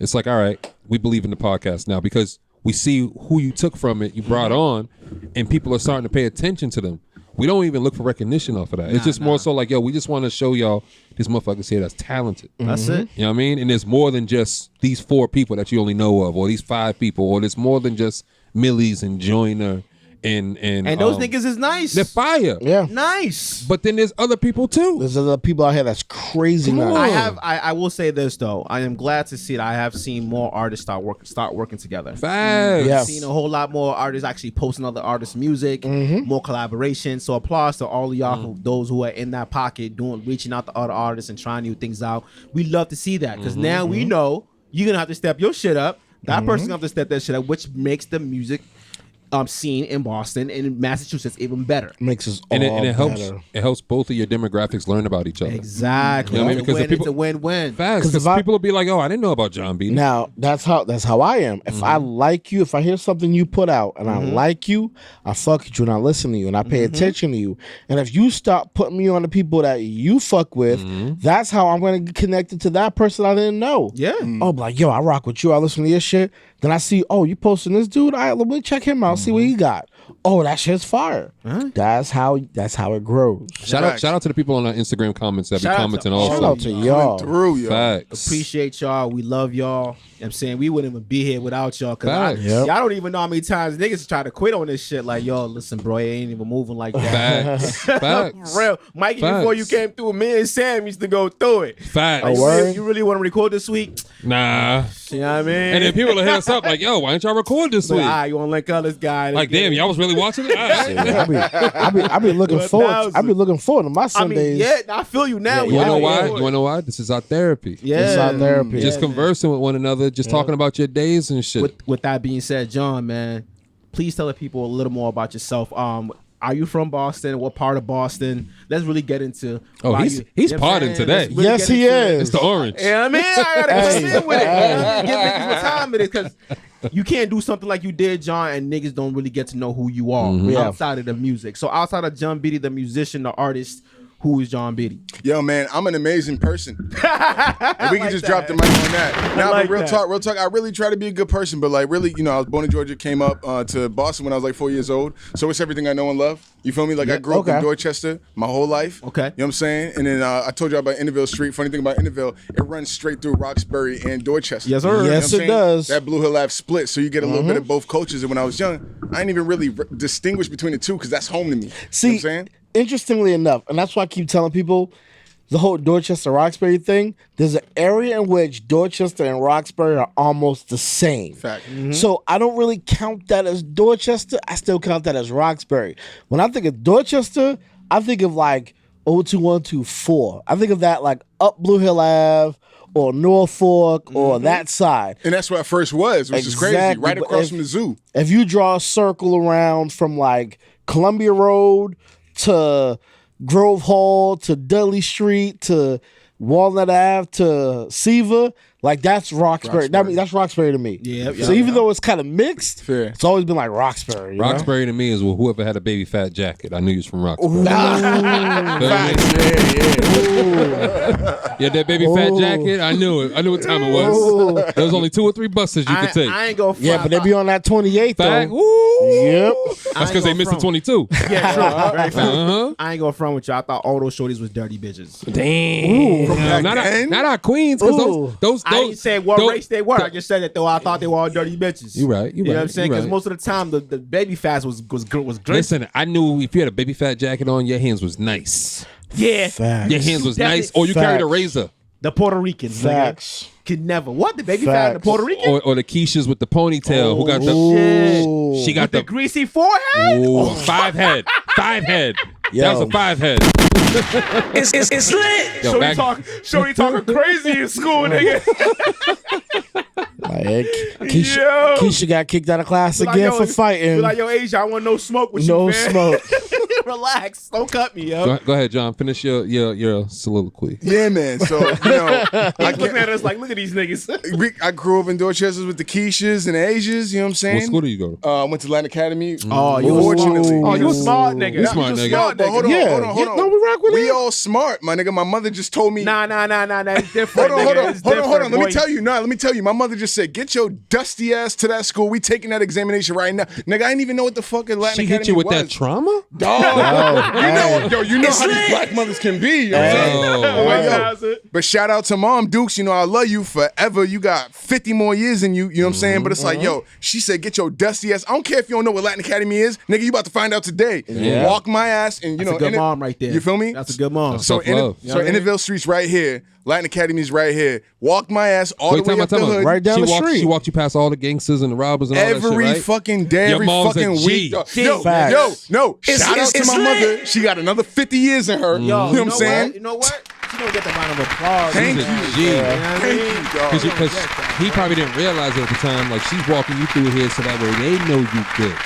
it's like, all right, we believe in the podcast now because we see who you took from it, you brought on, and people are starting to pay attention to them. We don't even look for recognition off of that. It's just more so like, yo, we just want to show y'all this motherfuckers here that's talented. That's it. You know what I mean? And there's more than just these 4 people that you only know of, or these 5 people, or there's more than just Millies and Joyner and those niggas is nice. they're fire. Yeah. Nice. But then there's other people too. There's other people out here that's crazy Come now. on. I will say this though. I am glad to see that I have seen more artists start working together. Facts. Yeah. I've seen a whole lot more artists actually posting other artists' music, more collaboration. So applause to all of y'all, those who are in that pocket, reaching out to other artists and trying new things out. We love to see that because now we know you're gonna have to step your shit up. That person's gonna have to step that shit up, which makes the music scene in Boston and in Massachusetts even better. Makes us all And it helps. better. It helps both of your demographics learn about each other. Exactly. You know what I mean? Because the It's a win-win. Facts. Because people will be like, "Oh, I didn't know about Jonn Beatty." Now that's how I am. If I like you, if I hear something you put out and I like you, I fuck with you and I listen to you and I pay attention to you. And if you start putting me on the people that you fuck with, that's how I'm gonna get connected to that person I didn't know. Yeah. Oh, I'm like, yo, I rock with you. I listen to your shit. Then I see, oh, you posting this dude. All right, let me check him out. See what he got. Oh, that shit's fire. That's how it grows. Shout out to the people on our Instagram comments that be Shout out commenting to also. Shout out to y'all. Through yo. Facts. Appreciate y'all. We love y'all. You know what I'm saying? We wouldn't even be here without y'all. Cause Facts. Yep. y'all don't even know how many times niggas try to quit on this shit. Like, yo, listen, bro, it ain't even moving like that. Facts. Facts. For real. Mikey, before you came through, me and Sam used to go through it. Facts. Like, word? you really want to record this week? Nah. You know what I mean? And then people will hit us up like, "Yo, why didn't y'all record this like, week?" you want to link up this guy? Like, damn, y'all was really watching it. All right. I be looking forward. I be looking forward to my I Sundays. mean, yeah, I feel you now. You wanna know why? Yeah. You wanna know why? This is our therapy. Yeah. It's our therapy. Just conversing with one another, just talking about your days and shit. With that being said, John, man, please tell the people a little more about yourself. Are you from Boston? What part of Boston? Let's really get into. Oh, why he's you know what I'm partying saying? today. Let's really Yes, get he into it. is. It's the orange. Yeah, I mean, I gotta Hey. sit with it. You know what I mean? Give niggas what time it is, because you can't do something like you did, John, and niggas don't really get to know who you are Yeah. outside of the music. So outside of Jonn Beatty, the musician, the artist, who is Jonn Beatty? Yo, man, I'm an amazing person. And we can just drop the mic on that. Nah, like but real that. talk. I really try to be a good person, but like really, I was born in Georgia, came up to Boston when I was like 4 years old. So it's everything I know and love. You feel me? Like I grew up in Okay. Dorchester my whole life. Okay. You know what I'm saying? And then I told you about Interville Street. Funny thing about Interville, it runs straight through Roxbury and Dorchester. Yes, sir. You know what Yes, I'm it saying? does. That Blue Hill Ave split, so you get a little bit of both cultures. And when I was young, I didn't even really distinguish between the two because that's home to me. See, you know what I'm saying? interestingly enough, and that's why I keep telling people, the whole Dorchester Roxbury thing, there's an area in which Dorchester and Roxbury are almost the same. Fact. So I don't really count that as Dorchester. I still count that as Roxbury. When I think of Dorchester, I think of like 02124. I think of that like up Blue Hill Ave or Norfolk or that side. And that's where I first was, which is crazy. Exactly, Right but across if- from the zoo. If you draw a circle around from like Columbia Road to Grove Hall to Dudley Street to Walnut Ave to Seaver, like that's Roxbury. That's Roxbury to me. Yeah, So even though it's kind of mixed, Fair. it's always been like Roxbury. You know? Roxbury to me is whoever had a baby fat jacket. I knew he was from Roxbury. Yeah, that baby fat jacket. I knew it. I knew what time it was. There was only 2 or 3 buses you could take. I ain't gonna. Yeah, but they be on that 28th Fact. though. Woo. Yep. That's because they missed the 22. Yeah, true. Very fair. Uh-huh. I ain't going front with you. I thought all those shorties was dirty bitches. Damn. Not our queens, because Ooh. those I ain't said what those- race they were. I just said that though. I thought they were all dirty bitches. You right. You know what I'm saying? Because right. most of the time the baby fats was great. Listen, I knew if you had a baby fat jacket on, your hands was nice. Yeah, Facts. Your hands was Definitely- nice, or you carried a Facts. razor, the Puerto Ricans. Facts. Could never. What, the baby fat and the Facts. Puerto Rican? or the Keishas with the ponytail who got the. Ooh. She got The the. greasy forehead? Ooh, 5 head. 5 head. Yo. That was a 5 head. It's lit. Yo, back, Shorty talking crazy in school, nigga. Like, Keisha, Yo. Keisha got kicked out of class Like, again yo, for Be fighting. like, yo, Asia, I want no smoke with No you, man. smoke. Relax. Don't cut me, yo. go ahead, John. Finish your soliloquy. Yeah, man. So, I He's looking at us like, look at these niggas. I grew up in Dorchester with the Keishas and the Asias, you know what I'm saying? What school do you go to? I went to Latin Academy. Oh, you Fortunately. Oh, you a smart nigga. You smart nigga. Smart But hold on, Yeah. hold on, hold Yeah, on. no, we rock with We it. all smart, my nigga. My mother just told me. Nah. It's different. Hold on, nigga. hold on, It's hold on, hold on. different, Let me boy. tell you. Nah, let me tell you. My mother just said, "Get your dusty ass to that school. We taking that examination right now, nigga." I didn't even know what the fuck Latin She Academy hit you with was. that trauma? Dog, you know how these black mothers can be. You know what I'm saying? Oh, Like, yo, How's it? but shout out to Mom Dukes. You know, I love you forever. You got 50 more years in you. You know what I'm saying? But it's like, yo, she said, get your dusty ass. I don't care if you don't know what Latin Academy is. Nigga, you about to find out today. Yeah. Walk my ass and, you That's know. a good mom right there. You feel me? That's a good mom. So, Tough love. so Interville Street's right here. Latin Academy's right here. Walked my ass all Wait, the way time up the hood. Right down she the walked, street. She walked you past all the gangsters and the robbers and all that shit, Every right? fucking day, Your every mom's a fucking G. week. Yo, Facts. no. Shout out to it's my lit. mother. She got another 50 years in her. You know what I'm saying? You know what? She don't get the round of applause. Thank She's you. a G. Thank you, dog. Because he probably didn't realize it at the time. Like, she's walking you through here so that way they know you good.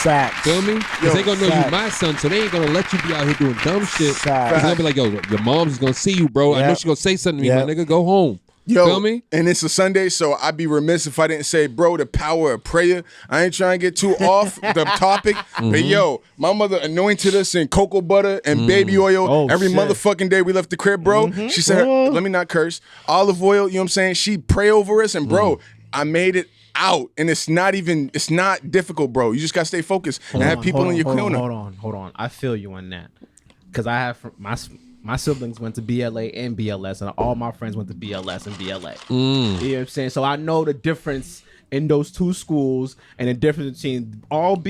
Facts. Feel me? Because they gonna know you my son, so they ain't gonna let you be out here doing dumb shit. Facts. It's gonna be like, yo, your mom's gonna see you, bro. I know she gonna say something to me, my nigga. Go home. Yo, feel me? And it's a Sunday, so I'd be remiss if I didn't say, bro, the power of prayer. I ain't trying to get too off the topic, but yo, my mother anointed us in cocoa butter and baby oil every motherfucking day we left the crib, bro. She said, let me not curse, olive oil, you know what I'm saying? She pray over us, and bro, I made it out, and it's not difficult, bro. You just gotta stay focused and have people in your corner. Hold on. I feel you on that, because I have my siblings went to BLA and BLS, and all my friends went to BLS and BLA. You know what I'm saying? So I know the difference in those two schools, and the difference between both of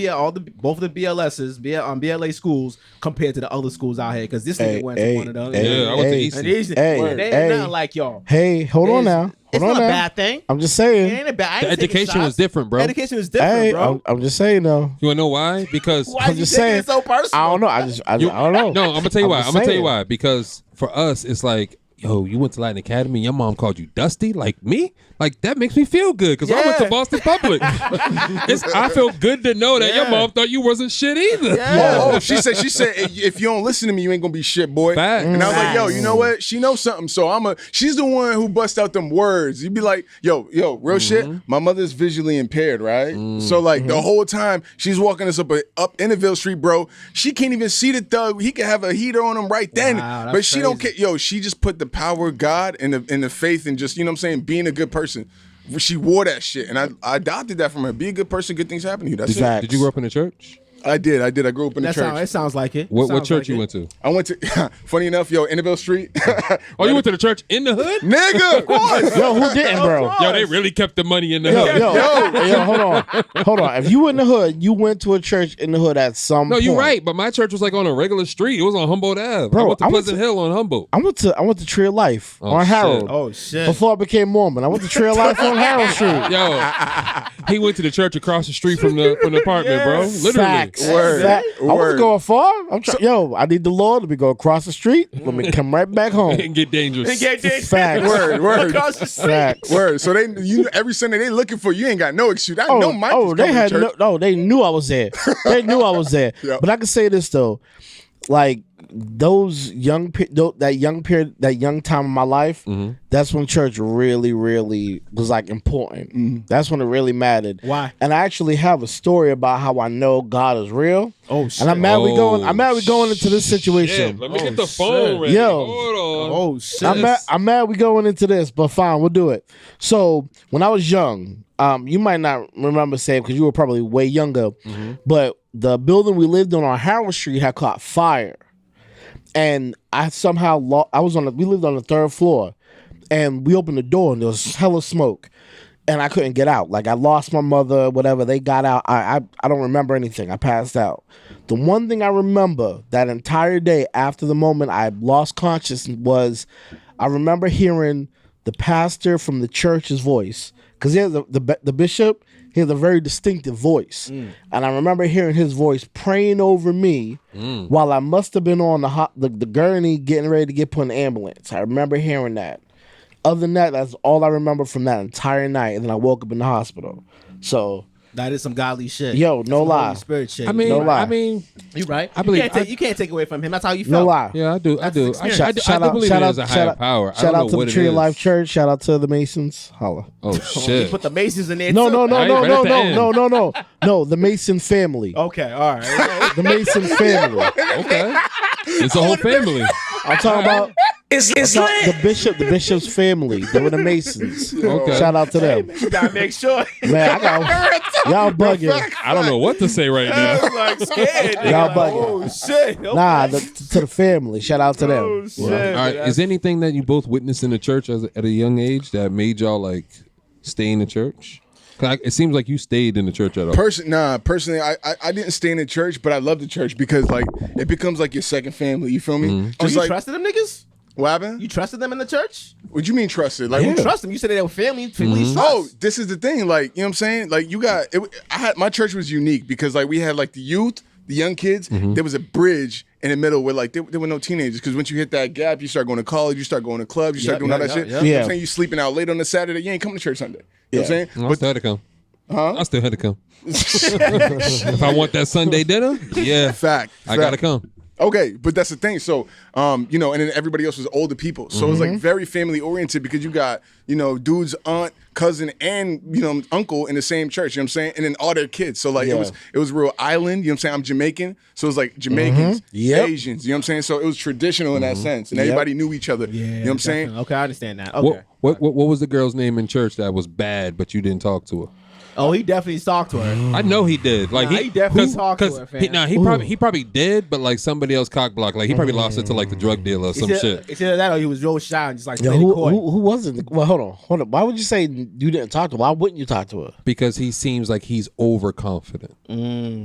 the BLS's, BLA schools compared to the other schools out here. Because this nigga went to one of them. I went to Easton. They ain't nothing like y'all. Hey, hold on now. It's not a bad thing. I'm just saying. It ain't a bad. The education was different, bro. Education was different, bro. I'm just saying though. You wanna know why? Because Why I'm you just taking saying. it so personal? I don't know. I don't know. No, I'm gonna tell you why. just I'm gonna tell you saying. why. Because for us, it's like, yo, you went to Latin Academy, your mom called you Dusty, like me? Like, that makes me feel good, because I went to Boston Public. I feel good to know that your mom thought you wasn't shit either. Oh, she said, if you don't listen to me, you ain't gonna be shit, boy. Fact. And I was like, yo, you know what? She knows something, so she's the one who bust out them words. You'd be like, yo, real shit. My mother's visually impaired, right? So like the whole time she's walking us up Interville Street, bro, she can't even see the thug. He could have a heater on him right then, Wow, but she don't crazy. care. Yo, she just put the power of God and the faith and just, you know what I'm saying, being a good person. She wore that shit, and I adopted that from her. Be a good person, good things happen to you. That's it. Did you grow up in the church? I did. I grew up in the church. It sounds like it. What church you went to? I went to, funny enough, Interville Street. Oh, you went to the church in the hood? Nigga, of course. Yo, who didn't, bro? Yo, they really kept the money in the hood. Yo, hold on. If you were in the hood, you went to a church in the hood at some No, point. you're right, but my church was like on a regular street. It was on Humboldt Ave. Bro, I went to I went Pleasant to- Hill on Humboldt. I went to Tree of Life on shit. Harold. Oh shit. Before I became Mormon, I went to Tree of Life on Harold Street. Yo, he went to the church across the street from the apartment, bro. Literally. Facts. Word. I wasn't going far. I need the Lord. Let me go across the street. Let me come right back home. And get dangerous. Facts. Word. Across the street. Facts. Word. So every Sunday they looking for you. Ain't got no excuse. I know Mike. They knew I was there. They knew I was there. Yep. But I can say this though, like that young time in my life, that's when church really, really was like important. That's when it really mattered. Why? And I actually have a story about how I know God is real. Oh shit. And I'm mad we going into this situation. Let me get the phone ready. Yo. Hold on. Oh shit. I'm mad we going into this, but fine, we'll do it. So when I was young, you might not remember saying because you were probably way younger, but the building we lived on Harold Street had caught fire. And I somehow we lived on the third floor, and we opened the door and there was hella smoke, and I couldn't get out. Like I lost my mother, whatever. They got out. I don't remember anything. I passed out. The one thing I remember that entire day after the moment I lost consciousness was I remember hearing the pastor from the church's voice, because he has the bishop. He has a very distinctive voice, and I remember hearing his voice praying over me while I must have been on the gurney getting ready to get put in an ambulance. I remember hearing that. Other than that, that's all I remember from that entire night, and then I woke up in the hospital. So that is some godly shit. Yo, That's no some lie. Holy Spirit shit. I mean, No lie. you right. I believe- you can't take away from him. That's how you felt. no lie. Yeah, I do. I do. I, experience. I do believe there's a higher power. I Shout don't out know to what the it Tree of is. Life Church. Shout out to the Masons. Holla. Oh You shit. put the Masons in there. No, too. no, no, Right, no, right no, at the no, end. no. No, the Mason family. Okay, all right. The Mason family. Okay. It's a whole family. I'm talking about It's the bishop's family. They were the Masons. Okay. Shout out to them. You gotta make sure. Man, y'all bugging. I don't know what to say right now. I'm like scared. nigga. Y'all Like, bugging. oh shit. Okay. Nah, to the family. Shout out to them. Oh shit. All right. Is there anything that you both witnessed in the church at a young age that made y'all like stay in the church? 'Cause it seems like you stayed in the church at all. Personally, I didn't stay in the church, but I love the church because like it becomes like your second family. You feel me? Oh, Just you like trusted them niggas? what happened? You trusted them in the church? What you mean trusted? Like You trust them. You said they were family. Family trust. oh, this is the thing. Like you know what I'm saying? Like you got. My church was unique because like we had like the youth, the young kids. There was a bridge in the middle where like there were no teenagers because once you hit that gap, you start going to college, you start going to clubs, you start doing all that shit. yep. You know what Yeah. I'm saying? You sleeping out late on a Saturday, you ain't coming to church Sunday. You know what I'm saying? I started to come. I still had to come. If I want that Sunday dinner, yeah, Fact. I gotta come. Okay, but that's the thing. So, and then everybody else was older people. So it's like very family oriented because you got, dude's aunt, cousin, and, uncle in the same church, you know what I'm saying? And then all their kids. So like it was real island, you know what I'm saying? I'm Jamaican. So it was like Jamaicans, Asians, you know what I'm saying? So it was traditional in that sense. And everybody knew each other. Yeah, you know what I'm saying? Okay, I understand that. Okay. What was the girl's name in church that was bad, but you didn't talk to her? Oh, he definitely talked to her. I know he did. Like he definitely talked to her, fam. He probably did, but like somebody else cock blocked. Like he probably lost it to like the drug dealer or some shit. It's either that or he was real shy and just like who was it? Well, hold on. Why would you say you didn't talk to her? Why wouldn't you talk to her? Because he seems like he's overconfident,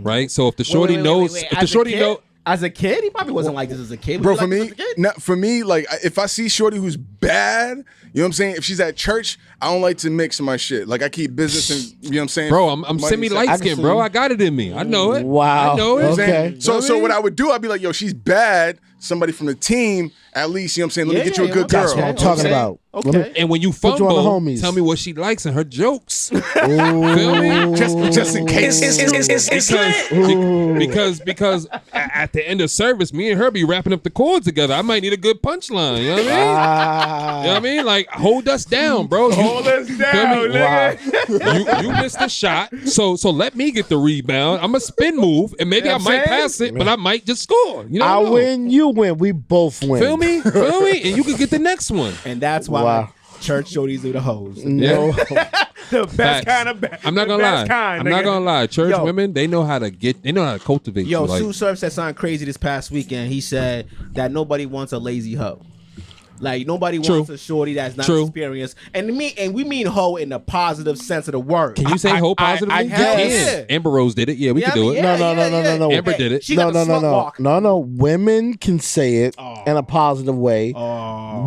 right? So if the shorty knows, if the shorty know. As a kid, he probably wasn't like this as a kid. Bro, for me, like if I see shorty who's bad, you know what I'm saying? If she's at church, I don't like to mix my shit. Like I keep business and you know what I'm saying? Bro, I'm semi light skinned, bro. I got it in me. I know it. Wow. I know it. Okay. So what I would do, I'd be like, yo, she's bad. Somebody from the team, at least, you know what I'm saying? Let me get you a good girl. That's what I'm talking about. Okay. And when you Put you on the fumble, homies. tell me what she likes and her jokes. Feel me? Just in case. Because at the end of service, me and her be wrapping up the chords together. I might need a good punchline. You know what I mean? You know what I mean? Like hold us down, bro. Hold us down, nigga. You missed the shot, so let me get the rebound. I'm a spin move, and maybe I might pass it, but I might just score. You know, I win, you win, we both win. Feel me? And you can get the next one. And that's why church shorties are the hoes. No. The best kind of I'm not gonna lie. I'm not gonna lie. Church women, they know how to cultivate you. Like, Sue Surf said something crazy this past weekend. He said that nobody wants a lazy hoe. Like nobody wants a shorty that's not experienced, and we mean hoe in the positive sense of the word. Can you say hoe positively? I can. Amber Rose did it. Yeah, we can do it. No. Amber did it. She got the slut walk. No. Women can say it in a positive way.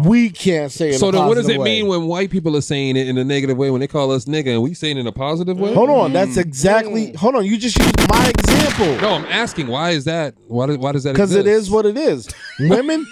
We can't say it. So in a then, what positive does it way. mean when white people are saying it in a negative way when they call us nigga, and we saying it in a positive way? Hold on, that's exactly. Hold on, you just used my example. No, I'm asking why is that? Why does that? Because it is what it is. Women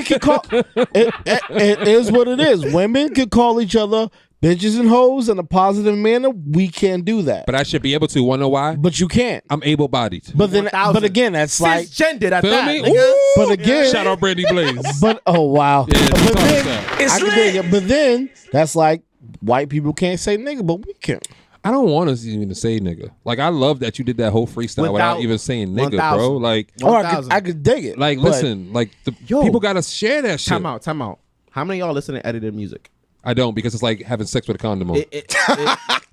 can call it is what it is. Women can call each other bitches and hoes in a positive manner. We can't do that. But I should be able to. Want to know why? But you can't. I'm able-bodied. But then, but again, that's like gendered at Feel that. me? Nigga. But again, Shout out Brandy Blaze. but oh wow. Yeah, but then, It's I can lit. dig it. But then that's like white people can't say nigga, but we can. I don't want us even to say nigga. Like I love that you did that whole freestyle without even saying nigga, 1,000. bro. Like, Oh, I could dig it. like but listen, like the people gotta share that shit. Time out. How many of y'all listen to edited music? I don't because it's like having sex with a condom on.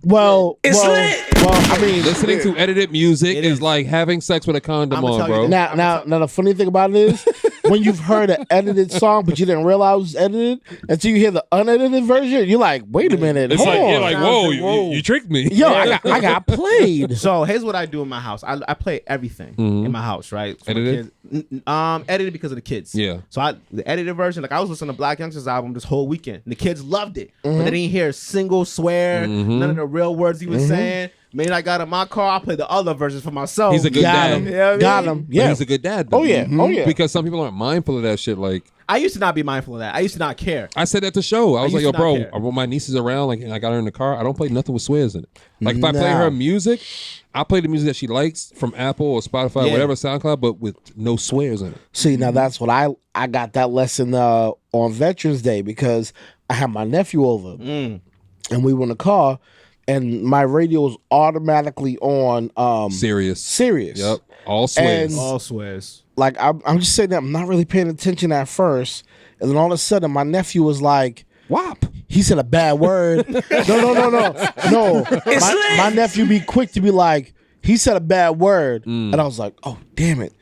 Well, I mean, Listening to edited music is like having sex with a condom I'ma on, tell you bro. this. now the funny thing about it is when you've heard an edited song but you didn't realize it was edited until you hear the unedited version, you're like, wait a minute, It's hold like on. you're like, whoa, you tricked me. Yo, I got played. So here's what I do in my house. I play everything in my house, right? For my Edited? kids. Edited because of the kids. Yeah. So the edited version, like I was listening to Black Youngsters album this whole weekend, and the kids loved it, but they didn't hear a single swear, none of the real words he was saying. Maybe I got in my car. I play the other versions for myself. He's a good Got dad. him. You know what I Got mean? him. But Yeah. he's a good dad. Though. Oh yeah. Oh yeah. Because some people aren't mindful of that shit. Like I used to not be mindful of that. I used to not care. I said at the show, I was like, used yo, to not bro, care. when my niece is around, like, and I got her in the car, I don't play nothing with swears in it. Like, if I play Nah. her music, I play the music that she likes from Apple or Spotify, Yeah. whatever, SoundCloud, but with no swears in it. See, now that's what I got that lesson on Veterans Day because I had my nephew over and we were in the car and my radio was automatically on Serious. Sirius. Yep. All swears. And- All swears. Like I'm just saying that I'm not really paying attention at first, and then all of a sudden my nephew was like, WAP. he said a bad word. No. My nephew be quick to be like, he said a bad word, and I was like, oh damn it,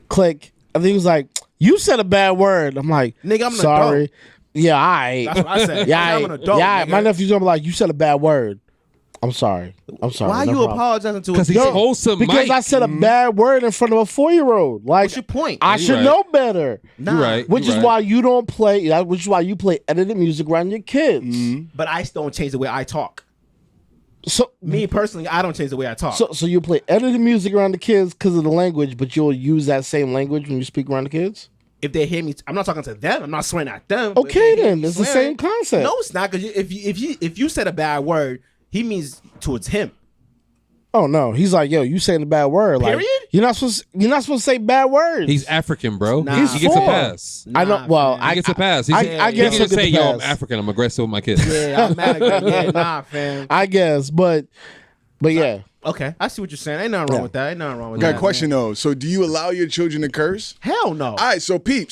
click. And then he was like, you said a bad word. I'm like, Nigga, I'm an sorry. adult. Yeah, I. That's what I said. Yeah, I'm an adult. yeah. nigga. My nephew's gonna be like, you said a bad word. I'm sorry. Why no you problem. apologizing to Because us? he's wholesome, Because Mike. I said a bad word in front of a 4-year-old. Like, What's your point? I You should right. know better. You're right. Which You're is right. why you don't play. Which is why you play edited music around your kids. But I still don't change the way I talk. So Me personally, I don't change the way I talk. So you play edited music around the kids because of the language, but you'll use that same language when you speak around the kids. if they hear me, I'm not talking to them. I'm not swearing at them. but if Okay, they hear then me it's the swearing- same concept. No, it's not. Because if you said a bad word, he means towards him. Oh no, he's like, yo, you saying a bad word. Like, Period? you're not supposed to say bad words. He's African, bro. Nah. He gets a Four. pass. I know. Well, fam. He gets a pass. He's, I he guess can he'll say, get the yo, I'm pass. African. I'm aggressive with my kids. Yeah, automatically. Yeah, nah, fam. I guess, but yeah. Okay, I see what you're saying. Ain't nothing wrong with that. Ain't nothing wrong with Got that. a question man. though. So do you allow your children to curse? Hell no. All right, so peep.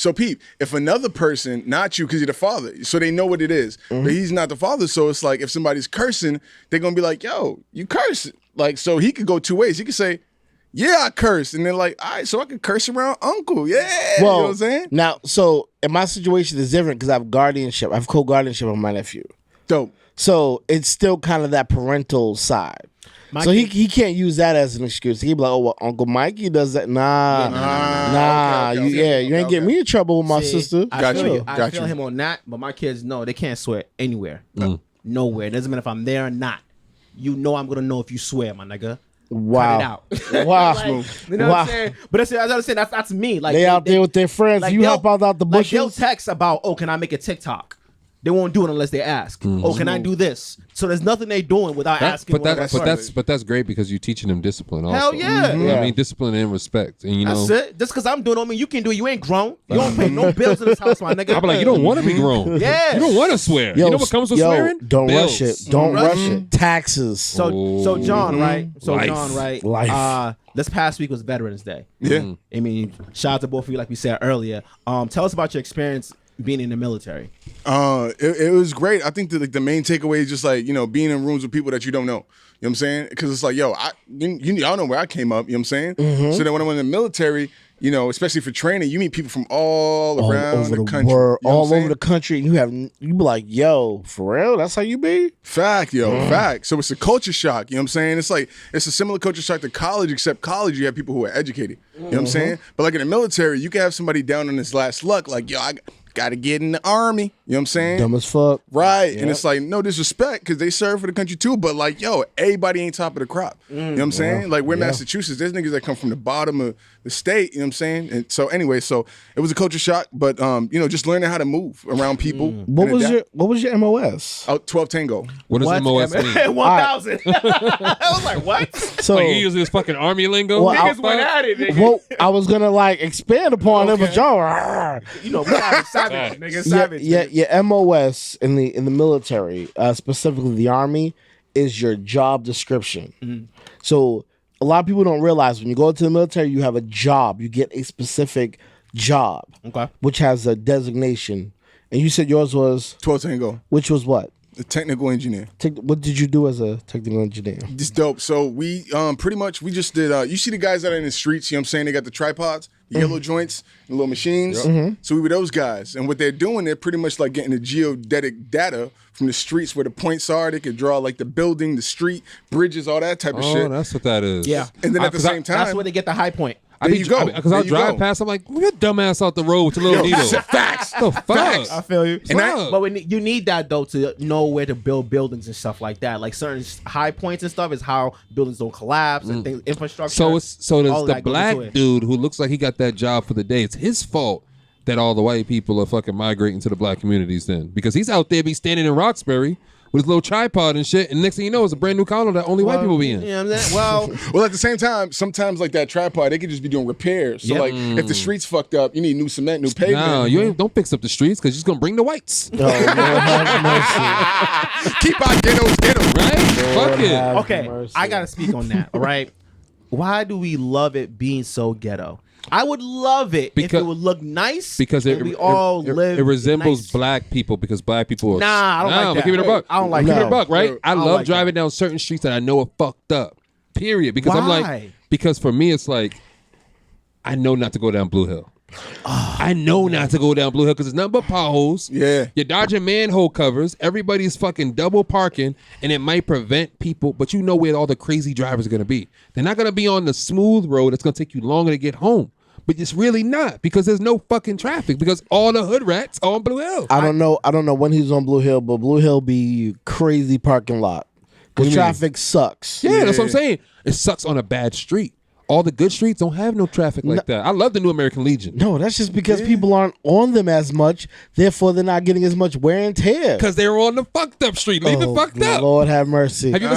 If another person, not you, because you're the father, so they know what it is, but he's not the father. So it's like if somebody's cursing, they're gonna be like, "Yo, you curse!" Like, so he could go two ways. He could say, "Yeah, I cursed," and they're like, "All right, so I can curse around Uncle." Yeah, you know what I'm saying? Now, so in my situation is different because I have guardianship. I have co-guardianship on my nephew. Dope. So it's still kind of that parental side. So he can't use that as an excuse. He'd be like, "Oh, well, Uncle Mikey does that." Nah, okay, you ain't getting me in trouble with my sister. I feel you. you. I feel him on that, but my kids know they can't swear anywhere. Nowhere. It doesn't matter if I'm there or not. You know I'm gonna know if you swear, my nigga. Wow, Cut it out. wow, You know what I'm saying? But that's as I was saying, that's me. Like They out there with their friends. like, You they'll- hop out the Like they'll bushes. text about, oh, can I make a TikTok? They won't do it unless they ask. Oh, can I do this? So there's nothing they doing without asking. But that's great because you're teaching them discipline. Also. Hell yeah. You know what Yeah. I mean, discipline and respect, and you know. That's it. Just because I'm doing it, don't mean you can do it. You ain't grown. You don't pay no bills in this house, my nigga. I'm like, you don't want to be grown. Yeah. You don't want to swear. Yo, you know what comes with yo, swearing? Don't Bills. rush it. Don't rush it. Taxes. So John, right? So Life. John, right? Life. This past week was Veterans Day. Yeah. I mean, shout out to both of you, like we said earlier. Tell us about your experience being in the military. It was great. I think that like the main takeaway is just like, you know, being in rooms with people that you don't know. You know what I'm saying? Because it's like, yo, y'all know where I came up. You know what I'm saying? So then when I went in the military, you know, especially for training, you meet people from all around over the the country. world, You know what all I'm saying? over the country. You be like, yo, for real? That's how you be? Fact, yo, fact. So it's a culture shock. You know what I'm saying? It's like it's a similar culture shock to college, except college you have people who are educated. You know what I'm saying? But like in the military, you can have somebody down on his last luck, like, yo, I gotta get in the army. You know what I'm saying? Dumb as fuck. Right. And it's like, no disrespect, because they serve for the country too. But like, yo, everybody ain't top of the crop. You know what I'm saying? Like, we're Massachusetts. There's niggas that come from the bottom of the state. You know what I'm saying? And so anyway, so it was a culture shock, but you know, just learning how to move around people. What was your MOS? 12 Tango. What does MOS mean? 1,000. I was like, what? So Like you using this fucking army lingo? Well, Niggas went at it, nigga. well, I was gonna like expand upon it, but y'all. You know, we have savage, nigga, savage. Your MOS in the military, specifically the army, is your job description. So a lot of people don't realize when you go into the military, you have a job. You get a specific job, Okay. which has a designation. And you said yours was, 12 Tango. which was what? The technical engineer. What did you do as a technical engineer? This dope. So we pretty much we just did you see the guys that are in the streets, you know what I'm saying? They got the tripods, the yellow joints, the little machines. So we were those guys. And what they're doing, they're pretty much like getting the geodetic data from the streets where the points are. They could draw like the building, the street, bridges, all that type of Oh, shit. that's what that is. Yeah. And then at the same time, That's where they get the high point. there you go. Because I'll There you drive go. past, I'm like, get dumbass out the road with your little needle. Facts. The fuck? I feel you. Fuck. But you need that though to know where to build buildings and stuff like that. Like certain high points and stuff is how buildings don't collapse and things, infrastructure. So all there's of the that goes black into it. dude who looks like he got that job for the day. It's his fault that all the white people are fucking migrating to the black communities then. Because he's out there be standing in Roxbury with his little tripod and shit, and next thing you know, it's a brand new condo that only white people be in. You know what I'm saying? Well, Well, at the same time, sometimes like that tripod, they could just be doing repairs. So Yep. like if the street's fucked up, you need new cement, new pavement. No, don't fix up the streets because you're gonna bring the whites, Oh, Lord have mercy. Keep our ghettos ghetto. right? Fuck Lord it. have okay, mercy. I gotta speak on that. All right, why do we love it being so ghetto? I would love it if Because- it would look nice. Because and we all live. it resembles nice. black people because black people are. Nah, I don't like I'm that. Give it a buck. I don't like Give it that. a buck, right? I don't love like driving that. down certain streets that I know are fucked up. Period. Because I'm Why? like, because for me it's like, I know not to go down Blue Hill. I know not to go down Blue Hill because it's nothing but potholes. Yeah. You're dodging manhole covers. Everybody's fucking double parking, and it might prevent people. But you know where all the crazy drivers are gonna be. They're not gonna be on the smooth road. That's gonna take you longer to get home. But it's really not because there's no fucking traffic because all the hood rats are on Blue Hill. I don't know when he's on Blue Hill, but Blue Hill be crazy parking lot. do The you traffic sucks. Yeah, that's what I'm saying. It sucks on a bad street. all the good streets don't have no traffic like that. I love the New American Legion. No, that's just because people aren't on them as much. Therefore, they're not getting as much wear and tear. Because they're on the fucked up street. Leave it fucked up. Lord have mercy. Have you ever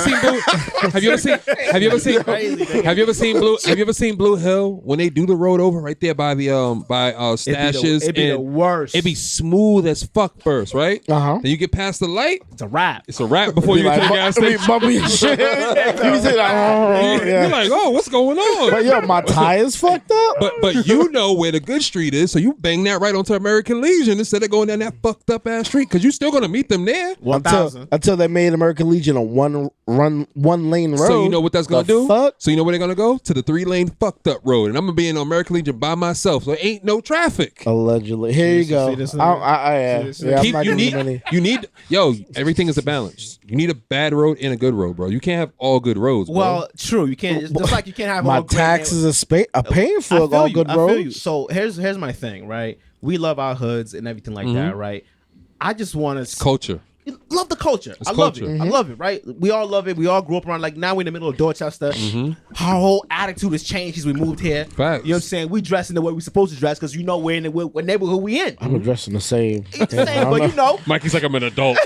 seen Blue? Have you ever seen Blue Hill when they do the road over right there by the stashes? It'd be the worst. It'd be smooth as fuck first, right? Uh-huh. Then you get past the light. It's a wrap. It's a wrap before you get to the gas station. Bumpy and shit. You say like, You're like, oh, what's going on? But yo, my tires fucked up. But you know where the good street is, so you bang that right onto American Legion instead of going down that fucked up ass street, because you're still gonna meet them there. 1,000. Until they made American Legion a one lane road. So you know what that's gonna do? Fuck? So you know where they're gonna go? To the 3-lane fucked up road, and I'm gonna be in American Legion by myself, so there ain't no traffic. Allegedly. Here you go. Everything is a balance. You need a bad road and a good road, bro. You can't have all good roads, bro. Well, true. You can't. Just like you can't have my all great taxes are paying for all good I feel you. roads. So here's my thing, right? We love our hoods and everything like that, right? I just want to culture. Love the culture. It's I love culture. it. I love it, right? We all love it. We all grew up around, like, now we're in the middle of Dorchester. Our whole attitude has changed since we moved here. Facts. You know what I'm saying? We dress in the way we're supposed to dress because we're in the what neighborhood we in. I'm dressing the same. It's the same, but you know. Mikey's like, I'm an adult.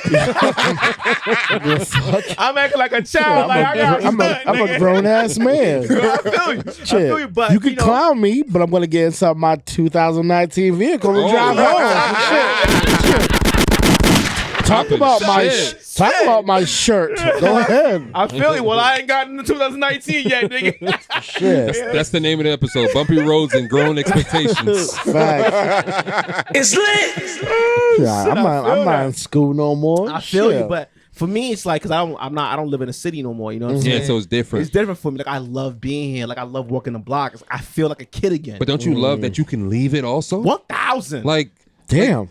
I'm acting like a child. I'm a grown ass man. I feel you. I feel you, but you can clown me, but I'm gonna get inside my 2019 vehicle and drive home. Talk about my shirt. Go ahead. I feel you. Well, I ain't gotten the 2019 yet, nigga. Shit. That's the name of the episode. Bumpy roads and grown expectations. Facts. It's lit. Yeah, I'm not in school no more. I feel Shit. you, but for me, it's like, because I don't live in a city no more. You know what I'm saying? Yeah, so it's different. It's different for me. Like, I love being here. Like, I love walking the block. I feel like a kid again. But don't you love that you can leave it also? 1,000. Like, damn.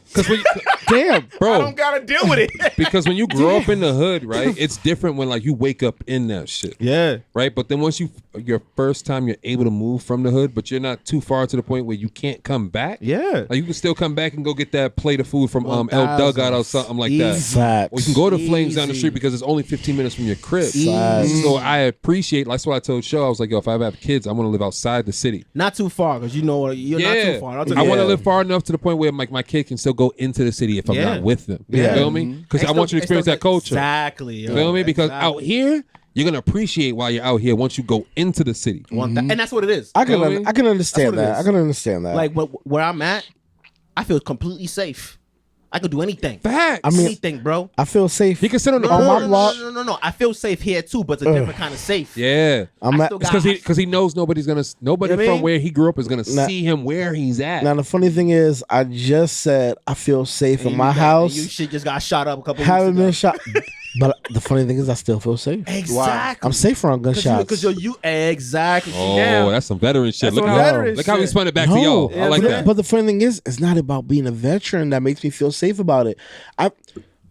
Damn, bro. I don't gotta deal with it. Because when you grow up in the hood, right, it's different when like you wake up in that shit. Yeah. Right? But then once your first time you're able to move from the hood, but you're not too far to the point where you can't come back. Yeah. Like you can still come back and go get that plate of food from El 1,000. Dugout or something like that. Facts. Or you can go to Flames down the Easy. street because it's only 15 minutes from your crib. Facts. So I appreciate, that's why I told Show, I was like, yo, if I ever have kids, I want to live outside the city. Not too far, because you know you're not too far. I want to live far enough to the point where my kid can still go into the city if I'm not with them. You feel me? Because I want you to experience that culture. Exactly. Feel me? Because out here, you're gonna appreciate while you're out here once you go into the city. And that's what it is. I can understand That's what it that. is. I can understand that. Like where I'm at, I feel completely safe. I could do anything. Facts. I mean, anything, bro. I feel safe. He can sit on the on my porch. block. No. I feel safe here too, but it's a different kind of safe. Yeah. I'm I at, still got- Because he knows nobody You know from what I mean? where he grew up is gonna Now- see him where he's at. now the funny thing is, I just said I feel safe in And my you house. shit just got shot up a couple Haven't been weeks ago. shot, but the funny thing is, I still feel safe. Exactly. I'm safe around gunshots. Because you exactly. Oh, Yeah. that's some veteran shit. That's Look some how veteran look how he shit. spun it back to No. y'all. I like but, that. But the funny thing is, it's not about being a veteran that makes me feel safe about it.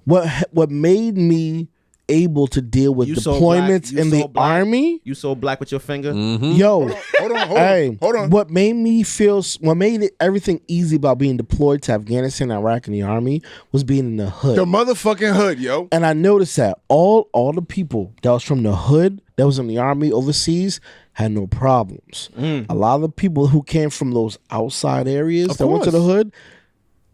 What made me able to deal with You so deployments black, you in so the black. army. You so black with your finger. Yo, Hold on. what made everything easy about being deployed to Afghanistan, Iraq, and the army was being in the hood. The motherfucking hood, yo. And I noticed that all the people that was from the hood, that was in the army overseas, had no problems. A lot of the people who came from those outside areas Of that went to the course. hood,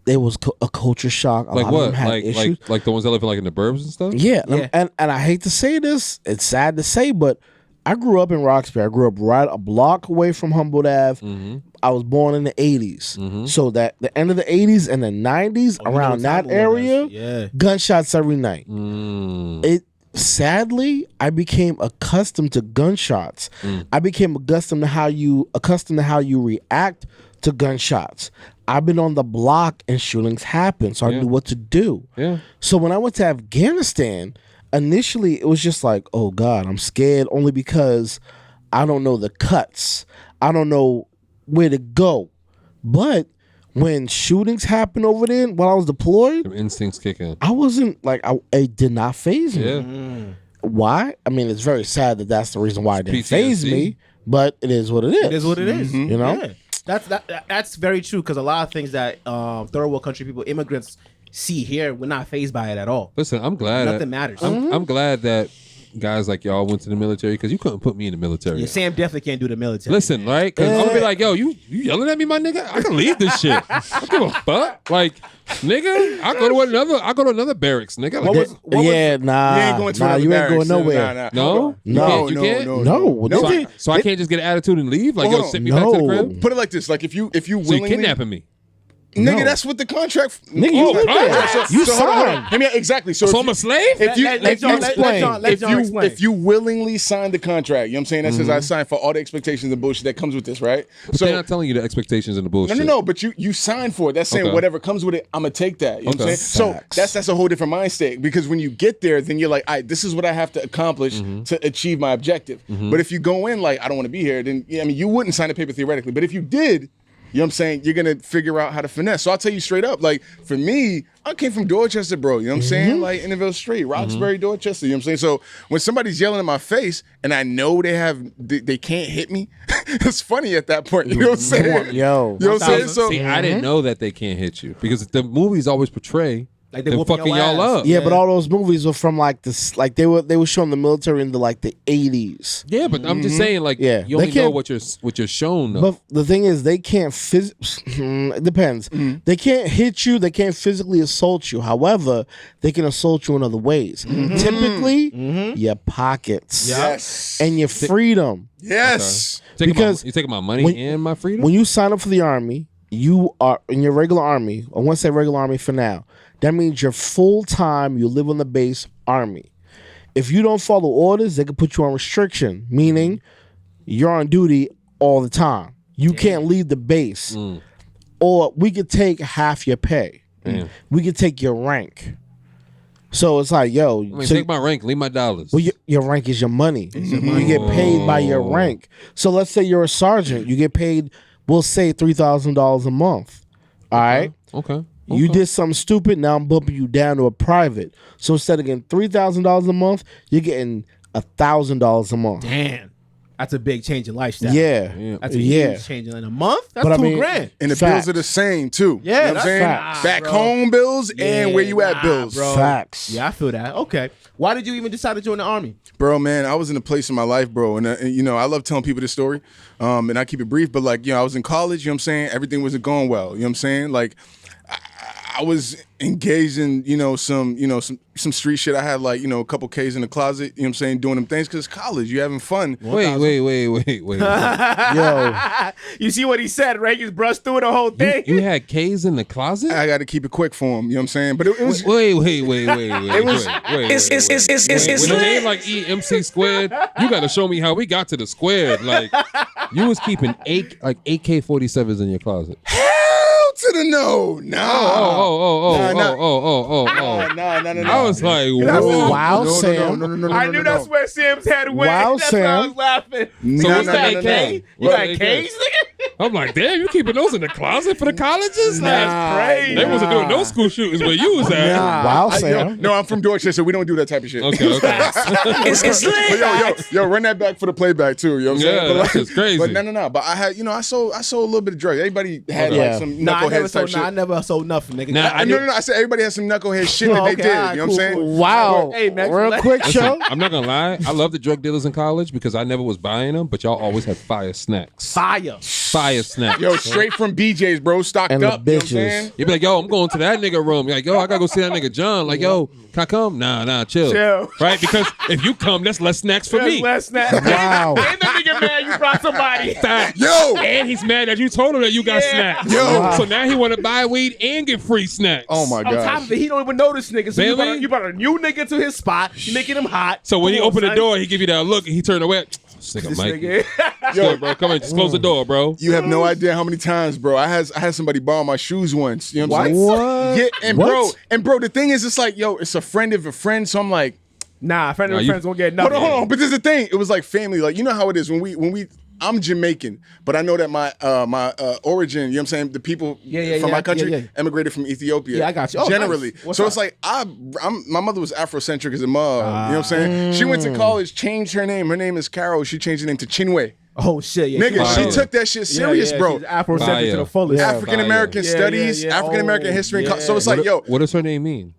there was a culture shock. A Like lot what? of them had issues. Like the ones that live in like in the burbs and stuff? Yeah, Yeah. And I hate to say this, it's sad to say, but I grew up in Roxbury. I grew up right a block away from Humboldt Ave. I was born in the 80s. So that the end of the 80s and the 90s, Oh, you know around what that time it area, was. Yeah. gunshots every night. It sadly, I became accustomed to gunshots. I became accustomed to how you react to gunshots. I've been on the block and shootings happen, so I knew what to do. Yeah. So when I went to Afghanistan, initially it was just like, oh God, I'm scared only because I don't know the cuts. I don't know where to go. But when shootings happened over there while I was deployed, Them instincts kick in. I wasn't like, it did not faze me. Yeah. Why? I mean, it's very sad that that's the reason why it didn't PTSD. faze me, but it is what it is. It is what it is. You know? Yeah. That's very true, because a lot of things that third world country people, immigrants see here, we're not fazed by it at all. Listen, I'm glad Nothing matters. I'm glad that guys like y'all went to the military? Because you couldn't put me in the military. Yeah, Sam definitely can't do the military. Listen, right? Because I'm gonna be like, yo, you yelling at me, my nigga? I can leave this shit. I don't give a fuck. Like, nigga, I go to another barracks, nigga. Like, Nah. You ain't going to Nah, another you ain't barracks. going nowhere. no, No, you can't. No. So I can't just get an attitude and leave? Like, yo, Hold on. send me back to the crib? Put it like this: like if you So you willingly, kidnapping me? nigga, No. that's what the contract. Nigga, you live there. You hold on. signed. Let me exactly. So So if I'm a slave? if you Let John explain. if you willingly sign the contract, you know what I'm saying? That says I signed for all the expectations and bullshit that comes with this, right? So They're not telling you the expectations and the bullshit. no, but you signed for it. That's saying Okay. whatever comes with it, I'm gonna take that. You know what I'm Okay. saying? Facts. So that's a whole different mind state because when you get there, then you're like, all right, this is what I have to accomplish to achieve my objective. But if you go in like I don't want to be here, then I mean you wouldn't sign the paper theoretically. But if you did, you know what I'm saying? You're going to figure out how to finesse. So I'll tell you straight up, like, for me, I came from Dorchester, bro. You know what I'm saying? Like, Innoville Street, Roxbury, Dorchester. You know what I'm saying? So when somebody's yelling in my face and I know they can't hit me, it's funny at that point. You know what I'm saying? Yo. You know what I'm saying? So, See, I didn't know that they can't hit you because the movies always portray Like they them whooping fucking your y'all ass. up. Yeah, but all those movies were from like this, like they were showing the military in the like the 80s. Yeah, but I'm just saying, like, Yeah. you They only know can't- what you're shown. Though. But the thing is, they can't it depends. They can't hit you. They can't physically assault you. However, they can assault you in other ways. Typically, your pockets yes. and your freedom. Yes. Because you taking my money when- and my freedom. When you sign up for the army, you are in your regular army. I want to say regular army for now. That means you're full time. You live on the base army. If you don't follow orders, they can put you on restriction, meaning you're on duty all the time. You can't leave the base. Or we could take half your pay. We could take your rank. So it's like, yo, I mean, so- take my rank, leave my dollars. well, your rank is your money. You get paid by your rank. So let's say you're a sergeant. You get paid, we'll say $3,000 a month. All right? Okay. You did something stupid. Now I'm bumping you down to a private. So instead of getting $3,000 a month, you're getting $1,000 a month. Damn. That's a big change in lifestyle. Yeah. That's a Yeah. huge change in a month. That's But I $2 mean- grand. And the Facts. bills are the same, too. Yeah, You know what I'm that's saying? facts. Back Bro. home bills and where you at bills. bro. Facts. Yeah, I feel that. Okay. Why did you even decide to join the army? Bro, man, I was in a place in my life, bro, and you know, I love telling people this story, and I keep it brief, but like, you know, I was in college, you know what I'm saying? Everything wasn't going well, you know what I'm saying? Like, I was engaged in, some street shit. I had like, a couple K's in the closet, you know what I'm saying, doing them things because it's college, you having fun. Wait. Yo. You see what he said, right? He just brushed through the whole thing. You had K's in the closet? I got to keep it quick for him, you know what I'm saying? But it was Wait. It's With a name like EMC squared, you got to show me how we got to the squared. Like, you was keeping AK-47s in your closet. hell to the no. No. I was like, whoa. Wow, Sam. No. I knew that's where Sam's head went. Wow, That's why I Sam. was laughing. No, what's no, that, no, K? no. You got What? K's, nigga? I'm like, damn, you keeping those in the closet for the colleges? That's crazy. They wasn't doing no school shootings where you was at. Wow, Sam. No, I'm from Dorchester. We don't do that type of shit. Okay. It's lit. Yo, run that back for the playback too. You know what I'm saying? Yeah, But that's just crazy. But no. But I had, I sold a little bit of drugs. Everybody had Okay. like some Nah, knuckleheads I type never shit. sold nothing, nigga. Nah, I No. I said everybody had some knucklehead shit that Oh, they okay, did. alright, You know what I'm cool, saying? Wow. Hey, Max, Real relax. quick show. I'm not gonna lie. I love the drug dealers in college because I never was buying them, but y'all always had fire snacks. Fire. Fire snacks. Yo, straight from BJ's, bro. Stocked And the up. You know what I'm bitches. saying? You be like, yo, I'm going to that nigga room. You're like, yo, I gotta go see that nigga John. Like, yo, can I come? Nah, chill. Chill. Right? Because if you come, that's less snacks for me. Less snacks. Wow. And the nigga mad you brought somebody. Facts. Yo. And he's mad that you told him that you got snacks. Yo. Wow. So now he want to buy weed and get free snacks. Oh my On top god. of it, he don't even know this nigga. So Really? you brought a new nigga to his spot. You making him hot. So when he Come on, opened the son. door, he give you that look and he turned away. This nigga This Mike. nigga. Yo, bro, come on, just close the door, bro. You have no idea how many times, bro. I had somebody borrow my shoes once. You know what I'm saying? What? Yeah, and What? bro, the thing is, it's like, yo, it's a friend of a friend. So I'm like, Nah, friend of Nah, a you- friends won't get nothing. hold on. But this is the thing. It was like family. Like, you know how it is when we. I'm Jamaican, but I know that my origin, you know what I'm saying? The people from my country emigrated from Ethiopia. Yeah, I got you. Oh, generally. nice. What's So up? it's like my mother was Afrocentric as a mug. You know what I'm saying? She went to college, changed her name. Her name is Carol. She changed her name to Chinwe. Oh shit, yeah. Nigga, Fire. she took that shit serious, bro. She's Afrocentric to the fullest. Yeah. African American Yeah, studies, yeah. African American Oh, history. yeah. So it's like, yo, What does her name mean?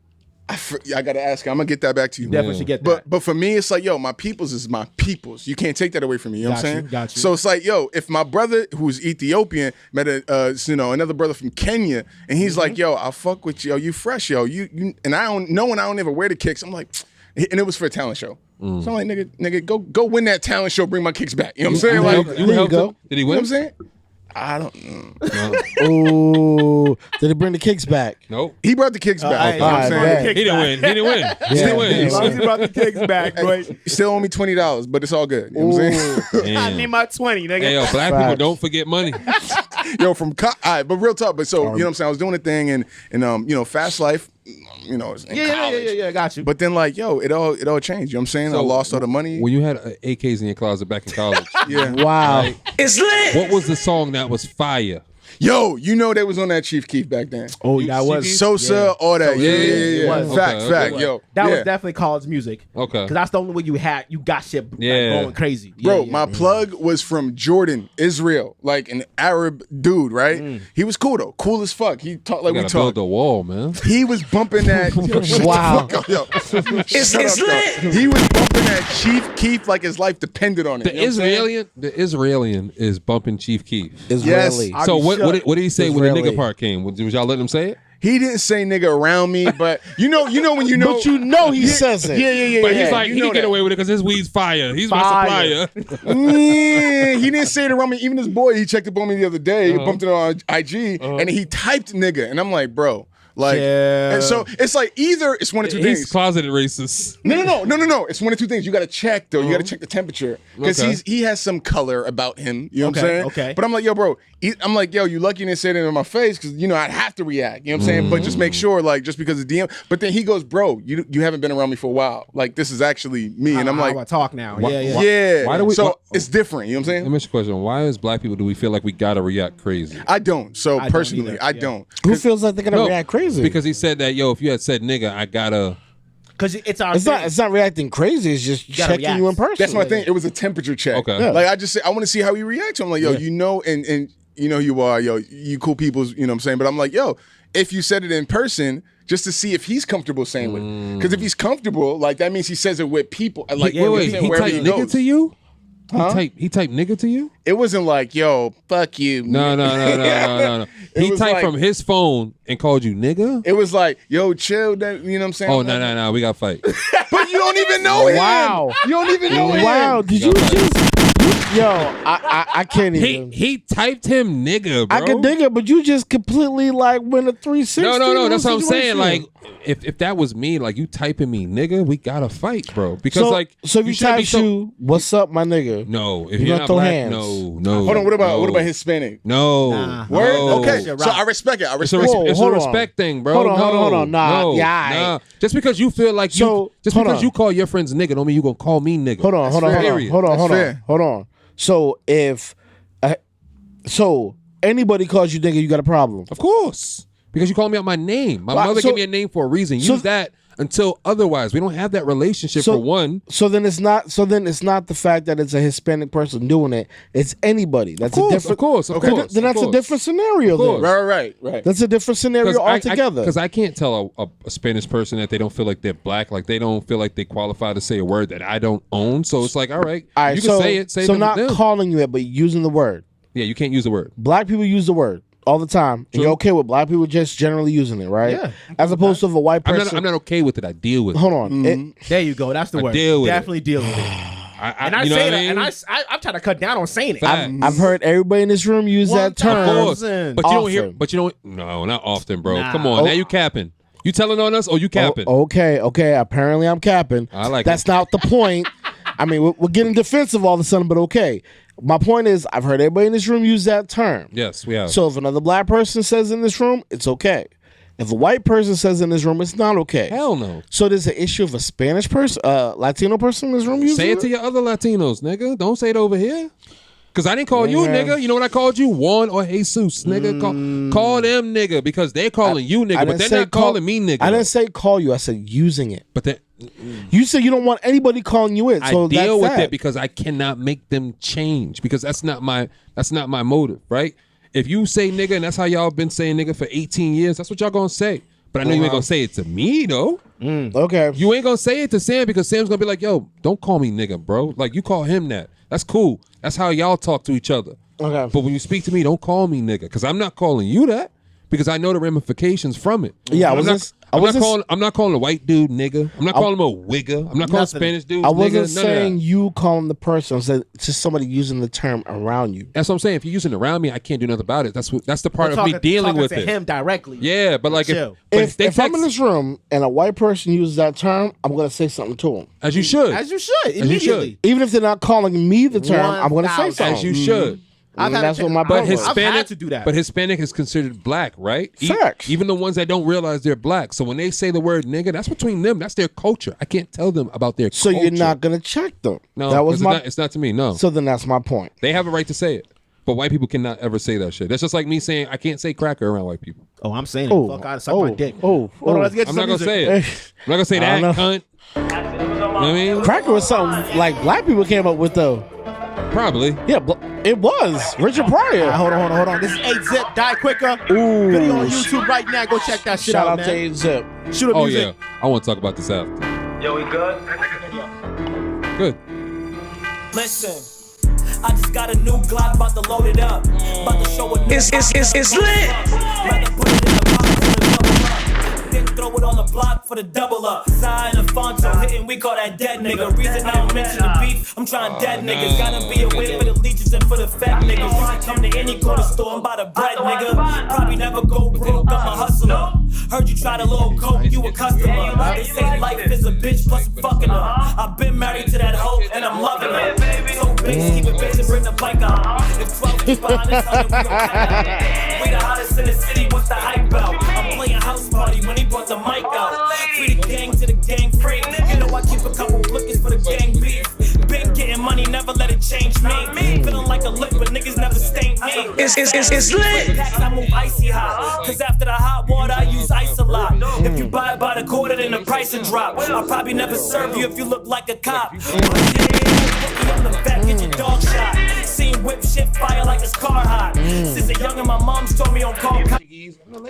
I gotta ask. I'm gonna get that back to you. Definitely should get that. But for me, it's like, yo, my peoples is my peoples. You can't take that away from me. You know what I'm saying? Got you. So it's like, yo, if my brother who's Ethiopian met another brother from Kenya, and he's like, yo, I'll fuck with you. Yo, you fresh, yo. You and I don't know, and I don't ever wear the kicks. I'm like, and it was for a talent show. So I'm like, nigga, go win that talent show. Bring my kicks back. You know what I'm saying? Like, you helped him? Did he you know win? what I'm saying? I don't. Oh, did he bring the kicks back? Nope. He brought the kicks back. You know what I'm Alright, saying? bet. He didn't win. He didn't win. He didn't win. As long as you brought the kicks back, boy. You still owe me $20, but it's all good. You know what I'm saying? I Damn. need my 20, nigga. Hey, yo, black people Facts. don't forget money. Yo, from all right, but real talk. But so you know what I'm saying? I was doing a thing and you know, fast life. You know, in college. Yeah, got you. But then like, yo, it all changed. You know what I'm saying? I lost all the money. When you had AKs in your closet back in college, Yeah. Wow. It's lit. what was the song that was fire? Yo, you know they was on that Chief Keef back then. Oh, that was Sosa, all that. Yeah. was. Fact. Okay. Yo, that yeah. was definitely college music. Okay. Because that's the only way you got shit like, Yeah. going crazy. Bro, Yeah. my plug was from Jordan, Israel, like an Arab dude, right? He was cool though, cool as fuck. He talked like You we gotta build talk. the wall, man. He was bumping that. Yo, shut the Wow. fuck up, yo. It's Shut up, lit. yo. He was bumping that Chief Keef like his life depended on it. The You know what I'm saying? Israeli is bumping Chief Keef. Israeli. Yes. So be what shook. did he say when the Israeli. nigga part came? Was y'all letting him say it? He didn't say nigga around me, but you know when you know. But you know he says it. Yeah. But yeah, he's like, you he know can get that. away with it because his weed's fire. He's my Fire. supplier. Yeah, he didn't say it around me. Even this boy, he checked up on me the other day. Uh-huh. He bumped it on IG, and he typed nigga, and I'm like, bro, like, Yeah. and so it's like either it's one of two He's things. closeted racist. No. It's one of two things. You got to check though. You got to check the temperature because Okay. he has some color about him. You know what I'm saying? Okay. But I'm like, yo, bro. I'm like, yo, you lucky you didn't say that in my face because you know I'd have to react. You know what I'm saying? But just make sure, like, just because it's DM. But then he goes, bro, you haven't been around me for a while. Like this is actually me, and I'm How like, I talk now. Why- Yeah. yeah. Why do we- So why- it's different. You know what I'm Let saying? me ask you a question. Why as black people do we feel like we gotta react crazy? I don't. So I don't personally, either. I Yeah. don't. Who feels like they're gonna react crazy? Because he said that, yo, if you had said nigga, I gotta. Because it's our it's thing. not reacting crazy. It's just gotta checking react. you in person. That's my thing. It was a temperature check. Okay. Yeah. Like I just say, I want to see how he reacts. I'm like, yo, you know, and you know you are, yo, you cool people's, you know what I'm saying? But I'm like, yo, if you said it in person, just to see if he's comfortable saying it. Because if he's comfortable, like that means he says it with people. Like, Wait, wait, saying he wherever typed he nigga goes. to you? He typed nigga to you? It wasn't like, yo, fuck you. No. It He was typed like- from his phone and called you nigga? It was like, yo, chill. That, you know what I'm saying? Oh, no, we got to fight. But you don't even know him. Wow. You don't even know him. Wow, did you just? Yo, I can't even. He typed him nigga, bro. I can dig it, but you just completely like went a 360. No. That's what I'm situation. saying. Like, if that was me, like you typing me nigga, we gotta fight, bro. Because so, like, so if you shouldn't be type you, what's up, my nigga? No, if You you're gonna not throw black, hands? no. Hold on, what about no. Hispanic? No. Nah. Word? No. Okay. Shit, So right. I respect it. I It's a, respect it. it's a hold on. respect thing, bro. Hold on. Nah, no, yeah, nah. Just because you feel like So, just hold because on. you call your friends nigga, don't mean you gonna call me nigga. Hold on. Period. That's fair. Hold on. So if, so anybody calls you nigga, you got a problem. Of course, because you call me out my name. My Well, mother so- gave me a name for a reason. Use so- that until otherwise. We don't have that relationship So for one. So then it's not. So then it's not the fact that it's a Hispanic person doing it. It's anybody. That's a different. Of course. Then that's a different scenario. course. Then. Right. That's a different scenario altogether. Because I can't tell a Spanish person that they don't feel like they're black, like they don't feel like they qualify to say a word that I don't own. So it's like, all right, All right, you can say it. Say so it not them. calling you it, but using the word. Yeah, you can't use the word. Black people use the word all the time, and you're okay with black people just generally using it, right? Yeah. As opposed to if a white person. I'm not okay with it. I deal with it. Hold on. There you go. That's the word. deal with it. Definitely deal with it. And I you know say what that, I mean? and I'm trying to cut down on saying it. Facts. I've heard everybody in this room use that term. Of course. Often. But you don't hear. Often. But you don't. No, not often, bro. Nah. Come on, now you capping. You telling on us or you capping? Okay. Apparently, I'm capping. I like That's it. not the point. I mean, we're getting defensive all of a sudden, but okay. My point is, I've heard everybody in this room use that term. Yes, we have. So if another black person says in this room, it's okay. If a white person says in this room, it's not okay. Hell no. So there's an issue of a Spanish person, Latino person in this room using Say it to your other Latinos, nigga. Don't say it over here. Because I didn't call you Yeah. nigga. You know what I called you? Juan or Jesus, nigga. Call them nigga because they're calling you nigga, but didn't they're say not calling me nigga. I didn't say call you. I said using it. But then You said you don't want anybody calling you it. So I deal that's with that. it because I cannot make them change because that's not my motive, right? If you say nigga and that's how y'all been saying nigga for 18 years, that's what y'all gonna say. But I know you ain't gonna say it to me though. Okay. You ain't gonna say it to Sam because Sam's gonna be like, yo, don't call me nigga, bro. Like you call him that. That's cool. That's how y'all talk to each other. Okay. But when you speak to me, don't call me nigga because I'm not calling you that because I know the ramifications from it. Yeah, I'm not calling a white dude nigga. I'm not calling him a wigger. I'm not calling Spanish dude I nigga. wasn't None saying of that. you calling the person. I said just somebody using the term around you. That's what I'm saying. If you're using it around me, I can't do nothing about it. That's the part of me dealing with to it. him directly. Yeah, but like Chill. if If I'm in this room and a white person uses that term, I'm gonna say something to him. as you should, As you should, immediately. Even if they're not calling me the term, I'm gonna say 1000. something. as you should. That's what my But brother. I've Hispanic, had to do that. But Hispanic is considered black, right? Facts. Even the ones that don't realize they're black. So when they say the word nigga, that's between them. That's their culture. I can't tell them about their So culture. you're not gonna check them. No, that was 'cause my. it's not to me. No, So then that's my point. they have a right to say it. But white people cannot ever say that shit. That's just like me saying I can't say cracker around white people. Oh, I'm saying Oh, it. Fuck out, suck my dick. oh, Hold on, let's get to I'm some not gonna music. say it. I'm not gonna say I that, don't cunt. You know what I mean? Cracker was something like black people came up with though. Probably. Yeah, it was Richard Pryor. Hold on. This is 8-Zip. Die Quicker. Ooh. Video on YouTube right now. Go check that shit Shout out, out to man. 8-Zip. Shoot up Oh music. yeah. I want to talk about this after. Yo, we good? Good. Listen, I just got a new Glock, about to load it up. About to show a new It's lit. Rather put it in the box for the double up. Then throw it on the block for the double up. Zion and Fonto hitting, we call that dead nigga. Reason I don't mention the beef, I'm trying dead niggas. Gotta be aware for the leeches and for the fat niggas. You come to any corner store and buy the bread, nigga. Probably never go broke, I'm a hustler. Heard you tried a little coke, you a customer. They say life is a bitch plus fucking her. I've been married to that hoe and I'm loving her. So bitch, keep it bitch and bring the bike out. If 12 is behind us, we gon' cut out. We the hottest in the city, what's the hype out? I'm playing house party when he brought the mic out. Free the gang to the gang free. You know I keep a couple blickers for the gang beef. Been getting money, never let it change me. Feeling like a lick, but niggas never stained me. It's lit. Packs, I move icy hot. Cause after the hot water, I use ice a lot. If you buy it by the quarter, then the price will drop. I'll probably never serve you if you look like a cop. On the back, get your dog shot. Seen whip shit fire like it's car hot. Since a youngin', my mom's told me on call.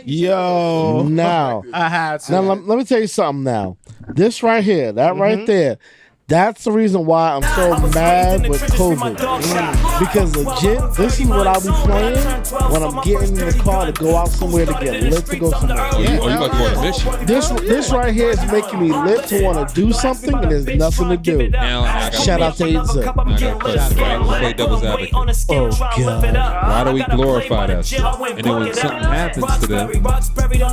Yo. Now, I had to. now let me tell you something now. This right here, that right there, that's the reason why I'm so mad with COVID. Because legit, this is what I'll be playing when I'm getting in the car to go out somewhere to get lit to go somewhere. Oh, you about to go on a mission? This right here is making me lit to want to do something and there's nothing to do. Now I got Shout out to 8-Zip. I got a question, right? Let's play devil's advocate. Oh, God. Why do we glorify that shit? And then when something happens to them,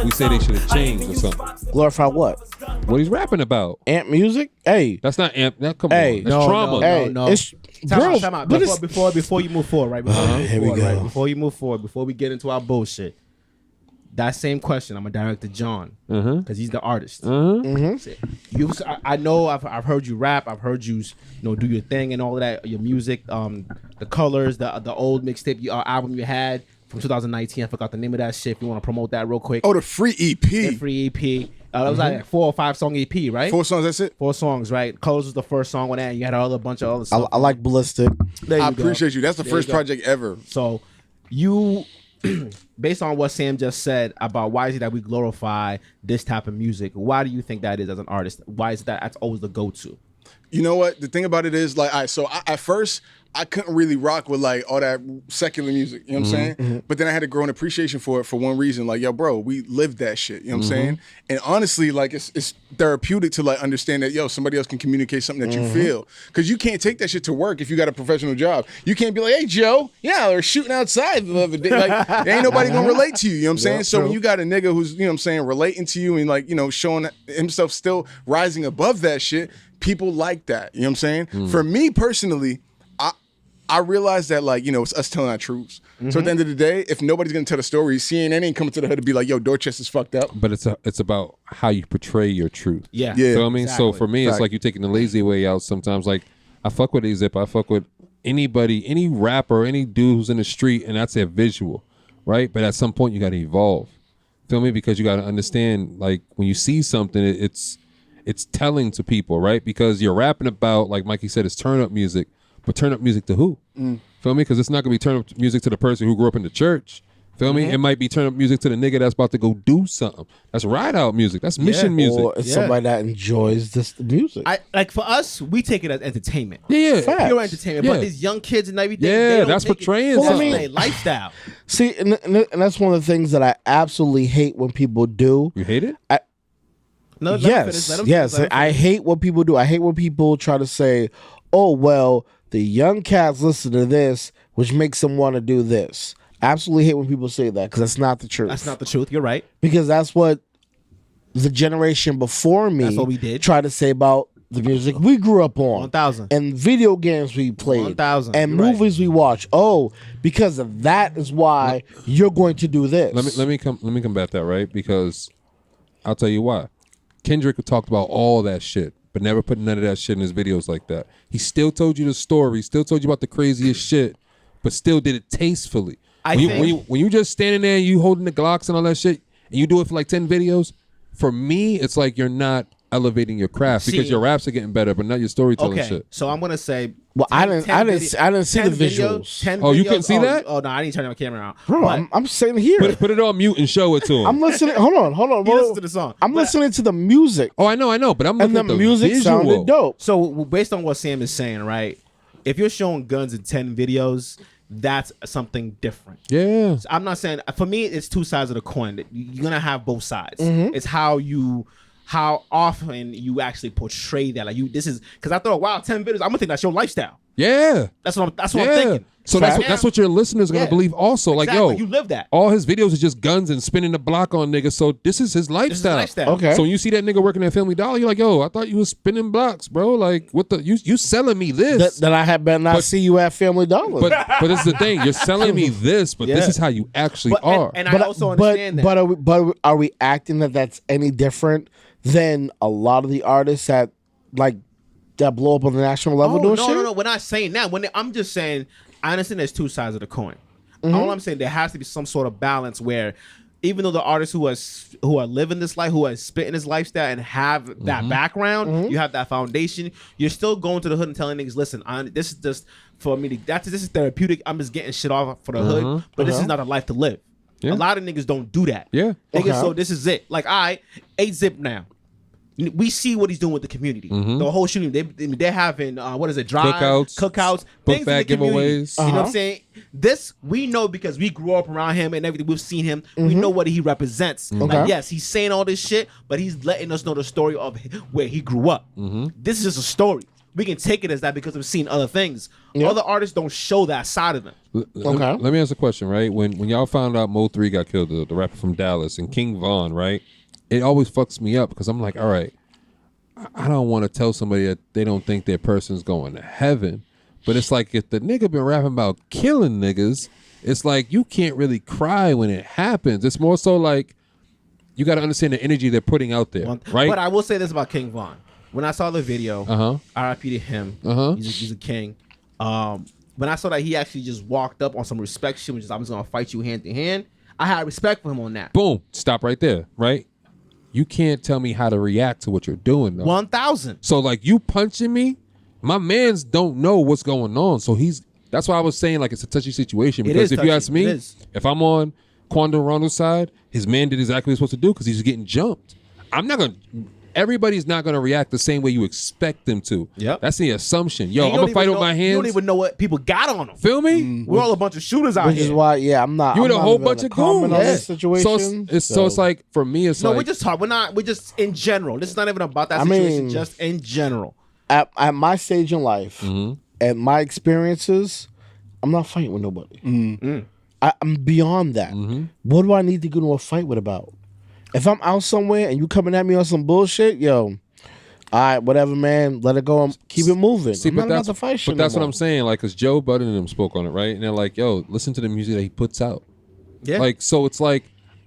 we say they should have changed or something. Glorify what? What he's rapping about? Amp music? Hey. That's not amp. That come Hey, on. That's trauma. Hey, no. it's Time out. but it's- Before you move forward, right? Here we go. Before you move forward, before we get into our bullshit, that same question I'm gonna direct to John because he's the artist. I know I've heard you rap. I've heard you do your thing and all of that. Your music, the colors, the old mixtape album you had from 2019. I forgot the name of that shit. If you want to promote that real quick. Oh, the free EP. The free EP. That was like a 4 or 5 song EP, right? 4 songs, that's it? 4 songs, right? Colors was the first song on that. And you had a bunch of other stuff. I like Ballistic. There you I go. appreciate you. That's the There first you go. project ever. So you, based on what Sam just said about why is it that we glorify this type of music, why do you think that is as an artist? Why is that's always the go-to? You know what? The thing about it is, like, at first, I couldn't really rock with, like, all that secular music, you know what I'm saying? But then I had to grow an appreciation for it for one reason. Like, yo, bro, we lived that shit, you know what I'm saying? And honestly, like, it's therapeutic to, like, understand that, yo, somebody else can communicate something that you feel. Because you can't take that shit to work if you got a professional job. You can't be like, hey, Joe, yeah, we're shooting outside the other day. Like, ain't nobody gonna relate to you, you know what I'm saying? So when you got a nigga who's, you know what I'm saying, relating to you and, like, showing himself still rising above that shit, people like that, you know what I'm saying? For me personally, I realized that, like, it's us telling our truths. So at the end of the day, if nobody's gonna tell the story, CNN ain't coming to the hood to be like, yo, Dorchester's fucked up. But it's about how you portray your truth. Yeah. Yeah. Feel me? So Exactly. for me, it's Fact. like you're taking the lazy way out sometimes. Like, I fuck with A-Zip. I fuck with anybody, any rapper, any dude who's in the street, and that's their visual, right? But at some point, you got to evolve. Feel me? Because you got to understand, like, when you see something, it's telling to people, right? Because you're rapping about, like Mikey said, it's turn up music. But turn up music to who? Feel me? Because it's not gonna be turn up music to the person who grew up in the church. Feel me? It might be turn up music to the nigga that's about to go do something. That's ride out music. That's mission music. Or it's somebody that enjoys this music. Like for us, we take it as entertainment. Yeah. Facts. Pure entertainment. Yeah. But these young kids and everything, Yeah, they don't that's take portraying it. Well, something. their lifestyle. See, and that's one of the things that I absolutely hate when people do. You hate it? No, let him finish, let him Yes. finish, let him I finish. hate what people do. I hate when people try to say, "Oh, well, the young cats listen to this, which makes them want to do this." Absolutely hate when people say that because that's not the truth. That's not the truth. You're right. Because that's what the generation before me That's what we did. tried to say about the music we grew up on. 1000. And video games we played. 1000. And You're right. movies we watch. Oh, because of that is why you're going to do this. Let me combat that, right? Because I'll tell you why. Kendrick talked about all that shit, but never put none of that shit in his videos like that. He still told you the story, still told you about the craziest shit, but still did it tastefully. When you just standing there and you holding the Glocks and all that shit, and you do it for like 10 videos, for me, it's like you're not elevating your craft because your raps are getting better, but not your storytelling shit. So I'm gonna say. Well, I didn't see the visuals. 10 Oh, you videos- couldn't see that? Oh no, I didn't turn my camera on. Bro, But I'm sitting here. Put it on mute and show it to him. I'm listening. Hold on. you Bro. listen to the song. I'm But- listening to the music. Oh, I know, but I'm And looking the at the music visual. sounded dope. So based on what Sam is saying, right? If you're showing guns in 10 videos, that's something different. Yeah. I'm not saying for me it's two sides of the coin. You're gonna have both sides. Mm-hmm. It's how often you actually portray that. Like this is because I thought, wow, 10 videos. I'm gonna think that's your lifestyle. Yeah. That's what I'm thinking. So that's what your listeners are gonna Yeah. believe also. Like, Exactly. yo, You live that. all his videos are just guns and spinning the block on niggas. So this is his lifestyle. lifestyle. Okay. So when you see that nigga working at Family Dollar, you're like, yo, I thought you was spinning blocks, bro. Like, what the you selling me this? That I had better not see you at Family Dollar. but this is the thing. You're selling me this, but this Yeah. is how you actually But, are. and I also understand that. But are we acting that's any different than a lot of the artists that blow up on the national level doing shit? No. We're not saying that. I'm just saying, I understand there's two sides of the coin. Mm-hmm. All I'm saying, there has to be some sort of balance where, even though the artists who are living this life, who are spitting this lifestyle and have that background, Mm-hmm. you have that foundation, you're still going to the hood and telling niggas, listen, this is just for me. This is therapeutic. I'm just getting shit off for the hood, but this is not a life to live. Yeah. A lot of niggas don't do that. Yeah. Niggas, Okay. so this is it. Like, 8-Zip now. We see what he's doing with the community. The whole shooting, they're having cookouts, book things in bag the community. giveaways. You know what I'm saying? This we know because we grew up around him and everything. We've seen him. We know what he represents. Okay. Like, yes, he's saying all this shit, but he's letting us know the story of where he grew up. This is just a story. We can take it as that because we've seen other things. Other artists don't show that side of them. Okay. Let me ask a question, right? When y'all found out Mo 3 got killed, the rapper from Dallas, and King Von, right? It always fucks me up because I'm like, all right, I don't want to tell somebody that they don't think their person's going to heaven. But it's like if the nigga been rapping about killing niggas, it's like you can't really cry when it happens. It's more so like you got to understand the energy they're putting out there, right? But I will say this about King Von. When I saw the video, R.I.P. to him. He's a king. When I saw that he actually just walked up on some respect shit, which is I'm just gonna fight you hand to hand. I had respect for him on that. Boom. Stop right there, right? You can't tell me how to react to what you're doing, though. 1000. So, like, you punching me, my mans don't know what's going on. So that's why I was saying, like, it's a touchy situation. It Because is if you touchy. ask me, It is. if I'm on Quando Rondo's side, his man did exactly what he was supposed to do because he's getting jumped. Everybody's not going to react the same way you expect them to. Yep. That's the assumption. Yo, And I'm you going to fight don't with my even know- You don't hands. even know what people got on them. Feel me? We're all a bunch of shooters out Which here. is why, I'm not. You I'm with a not whole even bunch gonna of comment goons. on this situation. So it's like, for me, it's No, like. we're just talking. We're just in general. This is not even about that I situation. mean- Just in general. At my stage in life, Mm-hmm. and my experiences, I'm not fighting with nobody. I'm beyond that. Mm-hmm. What do I need to get into a fight with about? If I'm out somewhere and you coming at me on some bullshit, yo, all right, whatever, man. Let it go and keep it moving. See, I'm but not about that's, to fight shit but that's no what more. I'm saying. Like, because Joe Budden and them spoke on it, right? And they're like, yo, listen to the music that he puts out. Yeah. Like, so it's like,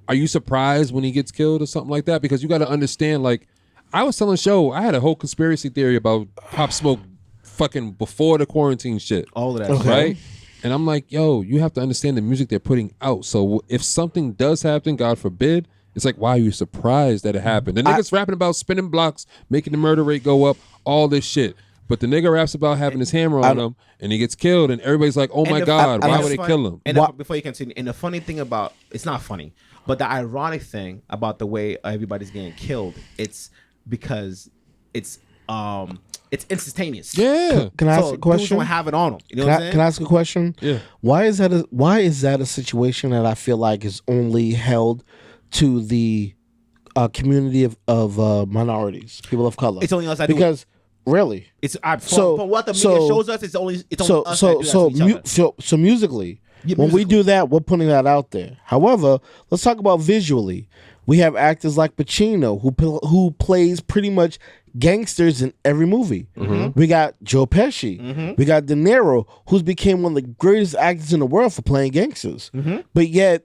are you surprised when he gets killed or something like that? Because you got to understand, like, I was telling Show, I had a whole conspiracy theory about Pop Smoke fucking before the quarantine shit. all of that. shit. Right? And I'm like, yo, you have to understand the music they're putting out. So if something does happen, God forbid, it's like, why are you surprised that it happened? The niggas rapping about spinning blocks, making the murder rate go up, all this shit. But the nigga raps about having his hammer on him and he gets killed and everybody's like, oh my God, why would they kill him? And before you continue, and the funny thing about, it's not funny, but the ironic thing about the way everybody's getting killed, it's because it's instantaneous. Yeah. Can I ask a question? Dudes don't have it on them. You know what I'm saying? Can I ask a question? Yeah. Why is that a situation that I feel like is only held to the community of minorities, people of color? It's only us that do it. Because really, It's from what the media shows us. It's only us that do that to each other. so musically, Yeah, when we musically. do that, we're putting that out there. However, let's talk about visually. We have actors like Pacino who plays pretty much gangsters in every movie. We got Joe Pesci. We got De Niro, who's became one of the greatest actors in the world for playing gangsters. But yet,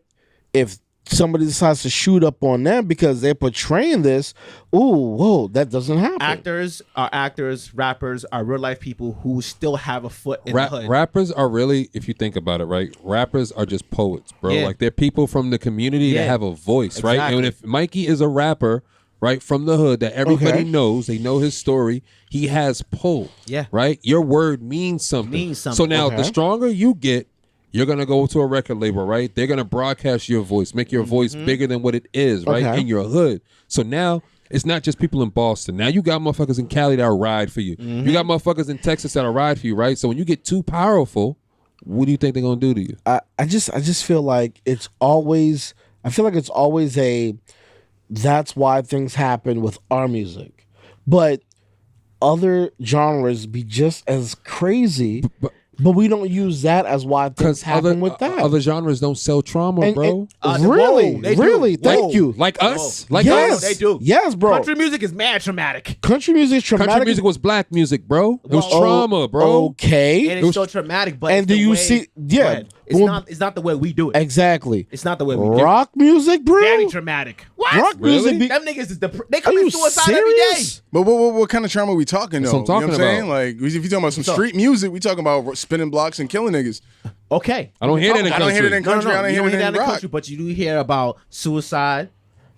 if somebody decides to shoot up on them because they're portraying this, that doesn't happen. Actors are actors. Rappers are real life people who still have a foot in the hood. Rappers are really, if you think about it, right? Rappers are just poets, bro. Yeah. Like they're people from the community that have a voice, right? And if Mikey is a rapper, right, from the hood that everybody knows, they know his story, he has pull. Yeah. Right? Your word means something. So now the stronger you get, you're going to go to a record label, right? They're going to broadcast your voice, make your voice bigger than what it is, right? In your hood. So now it's not just people in Boston. Now you got motherfuckers in Cali that'll ride for you. You got motherfuckers in Texas that'll ride for you, right? So when you get too powerful, what do you think they're going to do to you? I just feel like it's always that's why things happen with our music. But other genres be just as crazy. But we don't use that as why things happen with that. Other genres don't sell trauma, bro. Really? Thank you. Like us? Like Yes, us? They do. Yes, bro. Country music is mad traumatic. Country music is traumatic. Country music was black music, bro. It was Well, trauma, bro. Okay. And it's so traumatic, but And it's do the you way- see- Go yeah. ahead. It's not the way we do it. Exactly. It's not the way we do it. Rock music, bro. Very traumatic. What? Rock Really? music. Them niggas is they Are commit you suicide every day. serious? But what kind of trauma are we talking though? That's what I'm You know talking what I'm saying? Like if you're talking about some street music, we talking about spinning blocks and killing niggas. Okay. I don't hear that in I don't hear it in country. country. I don't you hear it in rock. country, but you do hear about suicide.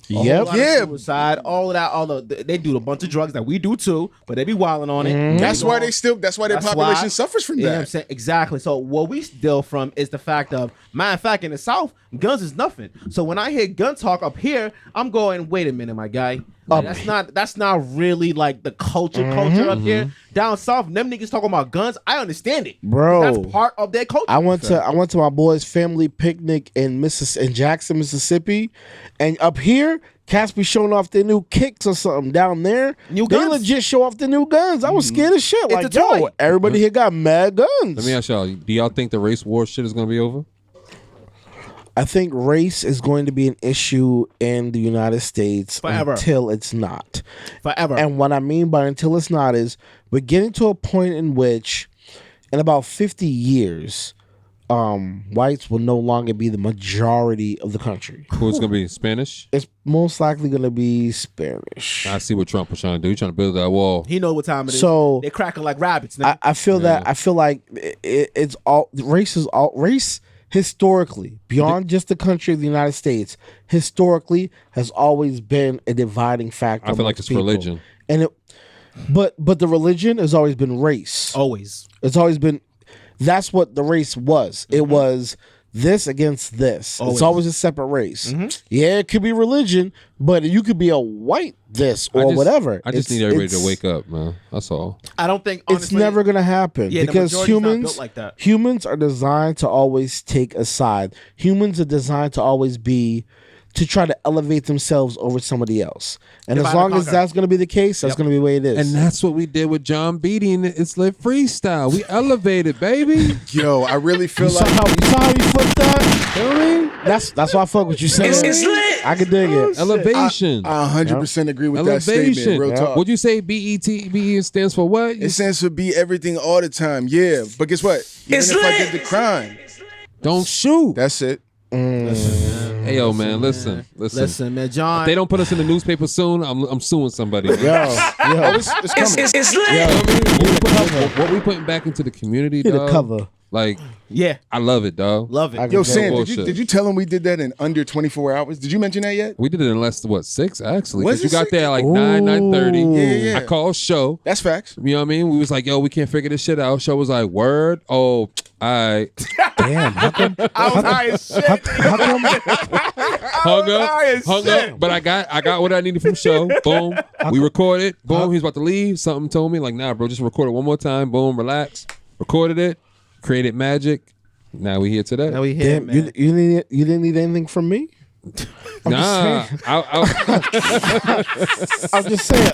A whole Yep. lot of Yeah. suicide, all of that, they do a bunch of drugs that we do too, but they be wilding on it. That's why their population suffers from You know what I'm that. saying? Exactly. So what we deal from is the fact of, matter of fact, in the South, guns is nothing. So when I hear gun talk up here, I'm going, wait a minute, my guy. Like, that's not really like the culture up here. Down south, them niggas talking about guns. I understand it, Bro. That's part of their culture. I went to my boys' family picnic in Jackson, Mississippi, and up here, cats be showing off their new kicks or something. Down there, New they guns. legit show off their new guns. I was scared as shit. It's Like, a toy. yo, everybody here got mad guns. Let me ask y'all, do y'all think the race war shit is going to be over? I think race is going to be an issue in the United States Forever. until it's not. Forever. And what I mean by until it's not is we're getting to a point in which in about 50 years, whites will no longer be the majority of the country. Who's going to be Spanish? It's most likely going to be Spanish. I see what Trump was trying to do. He's trying to build that wall. he know what time it is. So- they're cracking like rabbits. Now. I feel that I feel like it's all race historically, beyond just the country of the United States, historically has always been a dividing factor. I feel like amongst it's people. religion. And but the religion has always been race. Always. It's always been, that's what the race was. It was this against this. Always. It's always a separate race. Yeah, it could be religion, but you could be a white this or whatever. I just need everybody to wake up, man. That's all. I don't think It's honestly, never gonna happen Yeah, the because majority's not built like that. humans are designed to always take a side. Humans are designed to always to try to elevate themselves over somebody else. And as Divide and long as conquer. that's going to be the case, that's going to be the way it is. And that's what we did with Jonn Beatty and It's Lit Freestyle. We elevated, baby. Yo, I really feel you saw like how he flipped that? You know what I mean? That's why I fuck with you saying. It's lit. I can dig it. Elevation. I 100% agree with that Elevation. statement. Real talk. Would you say BET stands for what? It stands for be everything all the time. Yeah, but guess what? Even It's if I lit. get the crime, Don't shoot. that's it. Hey, yo, man, listen. Listen, man, John. If they don't put us in the newspaper soon, I'm suing somebody. Yo, It's coming. It's lit. What we putting back into the community, Get a dog, cover. Like, Yeah, I love it, dog. love it. I can Yo, tell. Sam, bullshit. did you tell him we did that in under 24 hours? Did you mention that yet? We did it in less than 6 actually. Was Because you it got 6? there at like 9:30. Yeah. I called Show. That's facts. You know what I mean? We was like, yo, we can't figure this shit out. Show was like, word. Oh, all right. Damn, how come? I was high as shit. How come? hung up. But I got what I needed from Show. Boom. We recorded. Boom. He was about to leave. Something told me like, nah, bro, just record it one more time. Boom. Relax. Recorded it. Created magic. Now we here today. Now we here, Damn, man. you didn't need anything from me. Nah. I'm just saying,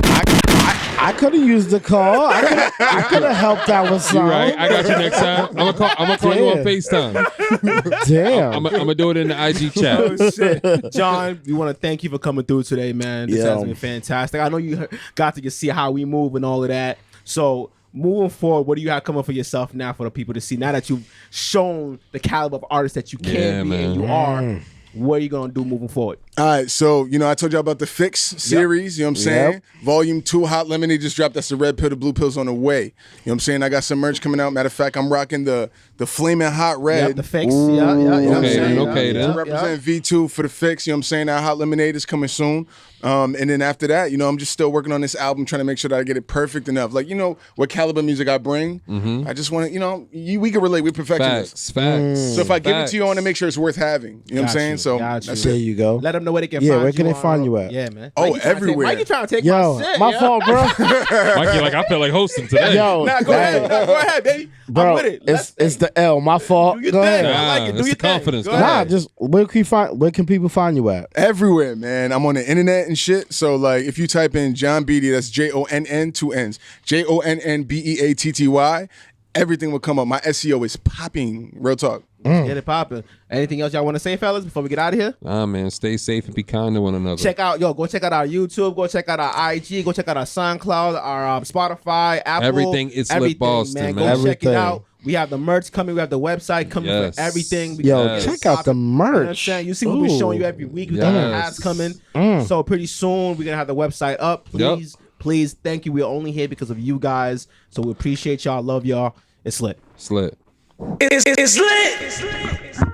I could have used the call. I could have helped out with You something. right. I got you next time. I'm gonna call you on FaceTime. Damn. I'm gonna do it in the IG chat. Oh, shit. John, we want to thank you for coming through today, man. This Yeah. has been fantastic. I know you got to see how we move and all of that. So moving forward, what do you have coming for yourself now for the people to see? Now that you've shown the caliber of artist that you can Yeah, be man. and you are, what are you gonna do moving forward? All right, so I told y'all about the Fix series. You know what I'm saying? Yep. Volume 2, Hot Lemonade just dropped. That's the red pill, the blue pill's on the way. You know what I'm saying? I got some merch coming out. Matter of fact, I'm rocking the flaming hot red. Yep, the fix. Yeah, yeah, you know what I'm Okay, saying? then, okay, Yeah, then. yeah, Represent V2 for the Fix. You know what I'm saying? That Hot Lemonade is coming soon. And then after that, I'm just still working on this album, trying to make sure that I get it perfect enough. Like, what caliber music I bring. I just want to, we can relate. We're perfectionists. Facts. So if I give it to you, I want to make sure it's worth having. You know what I'm Got saying? you, So got you. that's There it. you go. Let them know where they can Yeah, find you. where can they on- find you at? Yeah, man. Oh, Mikey trying to take- everywhere. Mikey trying to take Yo, my shit. my yo. fault, bro. Mikey, like I feel like hosting today. Yo, Nah, go ahead. Nah, go ahead, baby. I'm bro, with it. it's the L. My fault. Do your Go thing. ahead. I like it. Do It's your the thing. confidence. Go Go ahead. Nah, just where can people find you at? Everywhere, man. I'm on the internet and shit. So, like, if you type in Jonn Beatty, that's JONN, 2 N's, JONNBEATTY, everything will come up. My SEO is popping. Real talk. Get it popping. Anything else y'all want to say, fellas, before we get out of here? Nah, man, stay safe and be kind to one another. Go check out our YouTube, go check out our IG, go check out our SoundCloud, our Spotify, Apple. Everything ItsLitBoston, man. man. Go check it Everything. out. We have the merch coming. We have the website coming Yes. for everything. We Yo, gotta get it check out the popping. You know what I'm merch. saying? You see what we're showing you every week. We got the Yes. ads coming. So pretty soon we're gonna have the website up. Yep. Please, thank you. We're only here because of you guys. So we appreciate y'all. Love y'all. It's lit. Slit. It's lit.